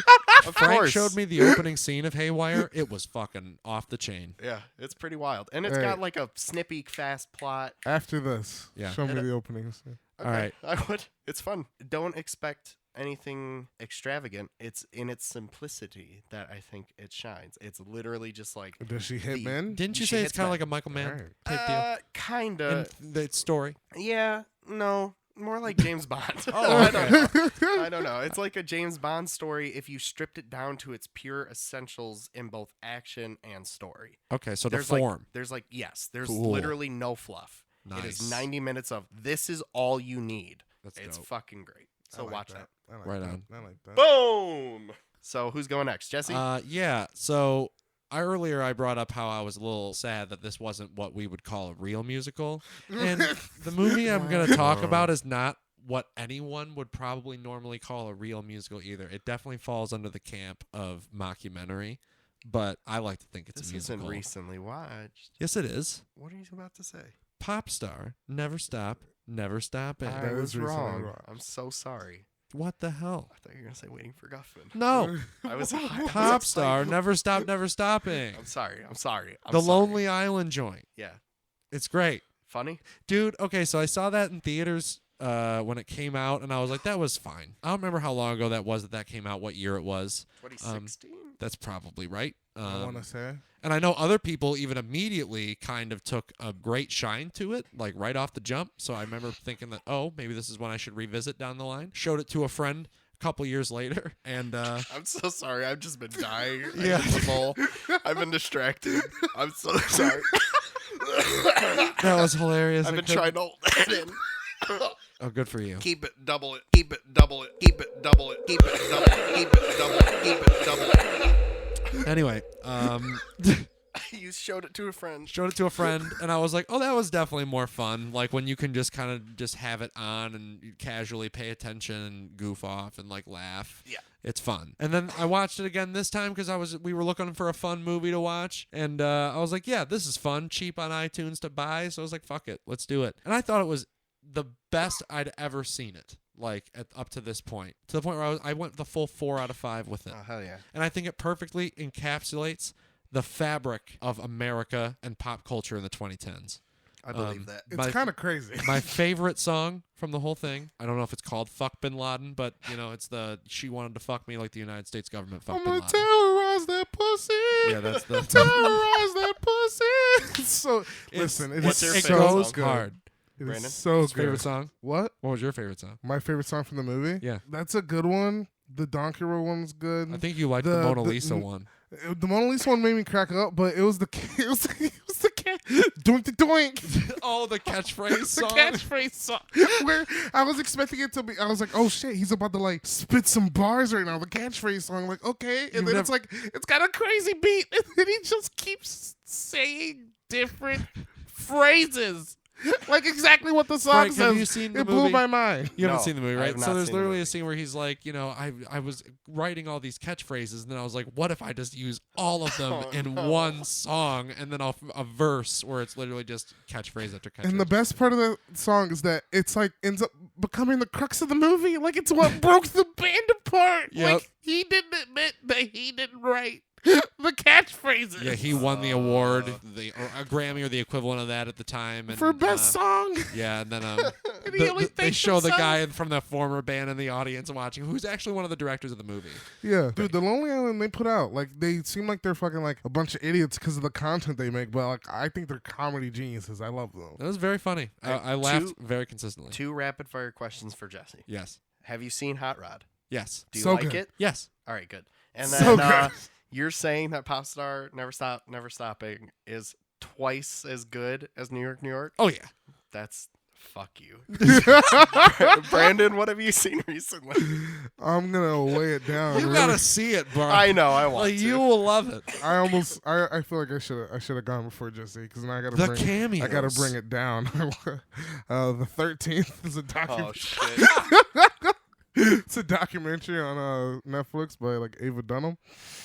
Of Frank course. showed me the opening scene of Haywire. It was fucking off the chain. Yeah, it's pretty wild. And it's Hey. got like a snippy, fast plot. After this, Yeah. show me And- the openings. All right. I would. It's fun. Don't expect anything extravagant. It's in its simplicity that I think it shines. It's literally just like Does she hit The- men? Didn't you She say it's hits kind of back. like a Michael Mann Alright. type deal? Kinda. In the story. Yeah. No. More like James Bond. Oh, I don't know. I don't know. It's like a James Bond story if you stripped it down to its pure essentials in both action and story. Okay, so the There's form. yes. There's Cool. literally no fluff. It is Nice. 90 minutes of this is all you need. That's It's dope. fucking great. I So like watch that. I like Right that. on. I like that. Boom. So who's going next, Jesse? Yeah. So earlier I brought up how I was a little sad that this wasn't what we would call a real musical, and the movie I'm going to talk about is not what anyone would probably normally call a real musical either. It definitely falls under the camp of mockumentary, but I like to think it's this a musical. isn't recently watched. Yes, it is. What are you about to say? Pop star, never stop, never stopping. That I is was recently wrong. watched. I'm so sorry. What the hell? I thought you were gonna say Waiting for Guffman. No, I was Pop star, never stop, never stopping. I'm sorry. I'm sorry. I'm The sorry. Lonely Island joint. Yeah. It's great. Funny. Dude, okay, so I saw that in theaters when it came out, and I was like, that was fine. I don't remember how long ago that came out, what year it was. 2016. That's probably right. I want to say. And I know other people even immediately kind of took a great shine to it, like right off the jump. So I remember thinking that, oh, maybe this is one I should revisit down the line. Showed it to a friend. couple years later, and I'm so sorry. I've just been dying. Yeah. I've been distracted. I'm so sorry. that was hilarious. I've I been couldn't- trying to hold that in. Oh, good for you. Keep it, double it, keep it, double it, keep it, double it, keep it, double it, keep it, double it, keep it, double it. Anyway, You showed it to a friend. showed it to a friend, and I was like, oh, that was definitely more fun. Like when you can just kind of just have it on and you casually pay attention and goof off and like laugh. Yeah. It's fun. And then I watched it again this time because we were looking for a fun movie to watch, and I was like, yeah, this is fun, cheap on iTunes to buy. So I was like, fuck it, let's do it. And I thought it was the best I'd ever seen it. Like up to this point, to the point where I went the full 4 out of 5 with it. Oh, hell yeah. And I think it perfectly encapsulates the fabric of America and pop culture in the 2010s. I believe that. It's kind of crazy. My favorite song from the whole thing, I don't know if it's called Fuck Bin Laden, but, it's the She Wanted to Fuck Me Like the United States Government Fuck I'm Bin gonna Laden. terrorize that pussy. Yeah, that's the... Terrorize that pussy. So listen, it What's is your it favorite goes song? good. hard. It Brandon? is so good. Favorite song? What? What was your favorite song? My favorite song from the movie? Yeah. That's a good one. The Donkey Roll one's good. I think you liked the The- Mona the- Lisa one. The Mona Lisa one made me crack up, but it was the cat doink the doink. Oh, the catchphrase The song? catchphrase song. Where I was expecting it to be, I was like, oh shit, he's about to like spit some bars right now. The catchphrase song, like, okay. And then it's like, it's got a crazy beat. And then he just keeps saying different phrases. Like exactly what the song Frank, says. have you seen the it blew movie? my mind. You haven't No, seen the movie, I right? have So not there's seen the literally a movie. scene where he's like, I was writing all these catchphrases, and then I was like, what if I just use all of them Oh, in no. one song, and then a verse where it's literally just catchphrase after catchphrase. And the best part of the song is that it's like ends up becoming the crux of the movie. Like it's what broke the band apart. Yep. Like he didn't admit that he didn't write the catchphrases. Yeah, he won the award, or a Grammy or the equivalent of that at the time. And, for best song. Yeah, and then And he only they thanked show the himself. guy from the former band in the audience watching, who's actually one of the directors of the movie. Yeah, dude, the Lonely Island they put out, like they seem like they're fucking like a bunch of idiots because of the content they make, but like I think they're comedy geniuses. I love them. That was very funny. I laughed very consistently. 2 rapid fire questions for Jesse. Yes. Have you seen Hot Rod? Yes. Do you So like good. it? Yes. All right, good. And So then good. you're saying that Pop Star Never Stop, Never Stopping is twice as good as New York, New York? Oh, yeah. That's fuck you. Brandon, what have you seen recently? I'm gonna weigh it down. You really. gotta see it, bro. I know, I want Like, to. you will love it. I feel like I should have gone before Jesse because now I gotta The bring cameos. I gotta bring it down. The 13th is a Oh documentary. shit. It's a documentary on Netflix by like Ava Dunham.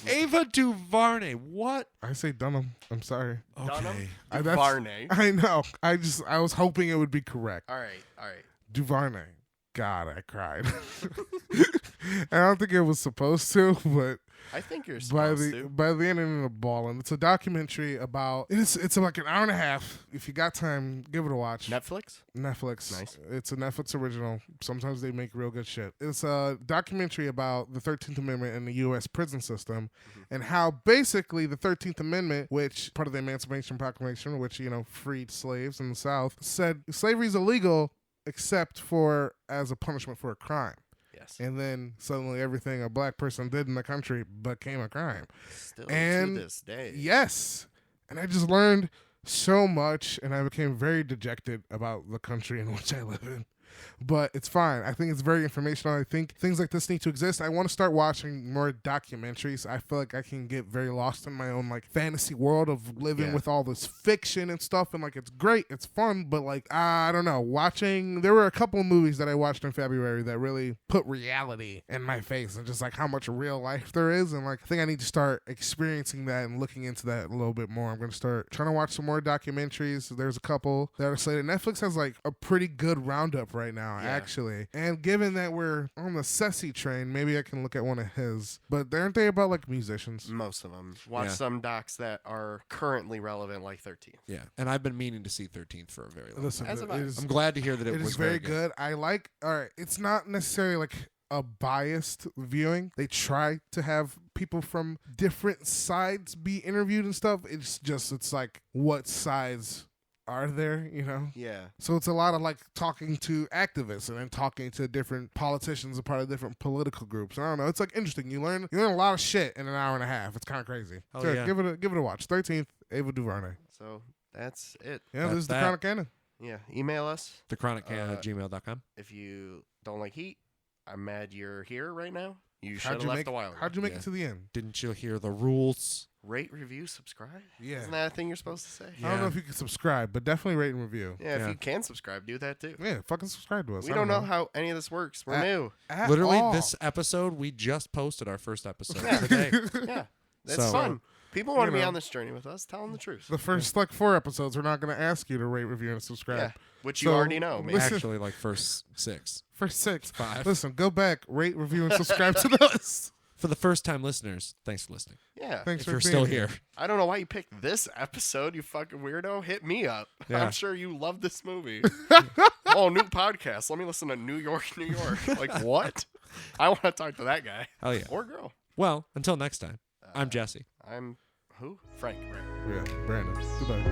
Ava DuVernay. What? I say Dunham. I'm sorry. Dunham? Okay. That's- Varney. I know. I was hoping it would be correct. All right. DuVernay. God, I cried. I don't think it was supposed to, but I think you're by supposed the to. by the end I ended up balling. It's a documentary about it's like an hour and a half. If you got time, give it a watch. Netflix? Netflix. Nice. It's a Netflix original. Sometimes they make real good shit. It's a documentary about the 13th Amendment and the U.S. prison system and how basically the 13th Amendment, which part of the Emancipation Proclamation, which, freed slaves in the South, said slavery is illegal except for as a punishment for a crime. Yes. And then suddenly everything a black person did in the country became a crime. Still and- to this day. Yes. And I just learned so much, and I became very dejected about the country in which I live in. But it's fine. I think it's very informational. I think things like this need to exist. I want to start watching more documentaries. I feel like I can get very lost in my own like fantasy world of living Yeah. with all this fiction and stuff. And like it's great, it's fun, but like I don't know. There were a couple of movies that I watched in February that really put reality in my face and just like how much real life there is. And like I think I need to start experiencing that and looking into that a little bit more. I'm gonna start trying to watch some more documentaries. There's a couple that are slated. Netflix has like a pretty good roundup right now, Yeah. actually. And given that we're on the Scorsese train, maybe I can look at one of his. But aren't they about like musicians? Most of them. Watch Yeah. some docs that are currently relevant, like 13. Yeah. And I've been meaning to see 13th for a very long Listen, time. As have it I. is, I'm glad to hear that it it was is very good. I like. All right, it's not necessarily like a biased viewing. They try to have people from different sides be interviewed and stuff. It's like what sides are there, you know? Yeah. So it's a lot of like talking to activists and then talking to different politicians and part of different political groups. I don't know. It's like interesting. You learn a lot of shit in an hour and a half. It's kind of crazy. Oh, So yeah. give it a watch. 13th, Ava DuVernay. So that's it. Yeah, That's this is the that. Chronic Canon. Yeah. Email us thechroniccan@gmail.com. if you don't like Heat. I'm mad you're here right now. You should How'd have you left make a while ago. How'd you make Yeah. it to the end? Didn't you hear the rules? Rate, review, subscribe. Yeah. Isn't that a thing you're supposed to say? I don't know if you can subscribe, but definitely rate and review. Yeah, if Yeah. you can subscribe, do that too. Yeah, fucking subscribe to us. We I don't know how any of this works. We're new. At Literally, all. this episode, we just posted our first episode Yeah. today. Yeah. That's So- fun. People want to You be know. on this journey with us. Tell them the truth. The first like 4 episodes, we're not going to ask you to rate, review, and subscribe. Yeah. Which you So, already know. Maybe. listen- Actually, like first 6. First 6. 5. Listen, go back, rate, review, and subscribe to us. For the first time listeners, thanks for listening. Yeah. Thanks If for you're being still here. I don't know why you picked this episode, you fucking weirdo. Hit me up. Yeah. I'm sure you love this movie. Oh, new podcast. Let me listen to New York, New York. Like, what? I want to talk to that guy. Hell yeah. Or girl. Well, until next time, I'm Jesse. I'm who? Frank, right? Yeah, Brandon. Goodbye.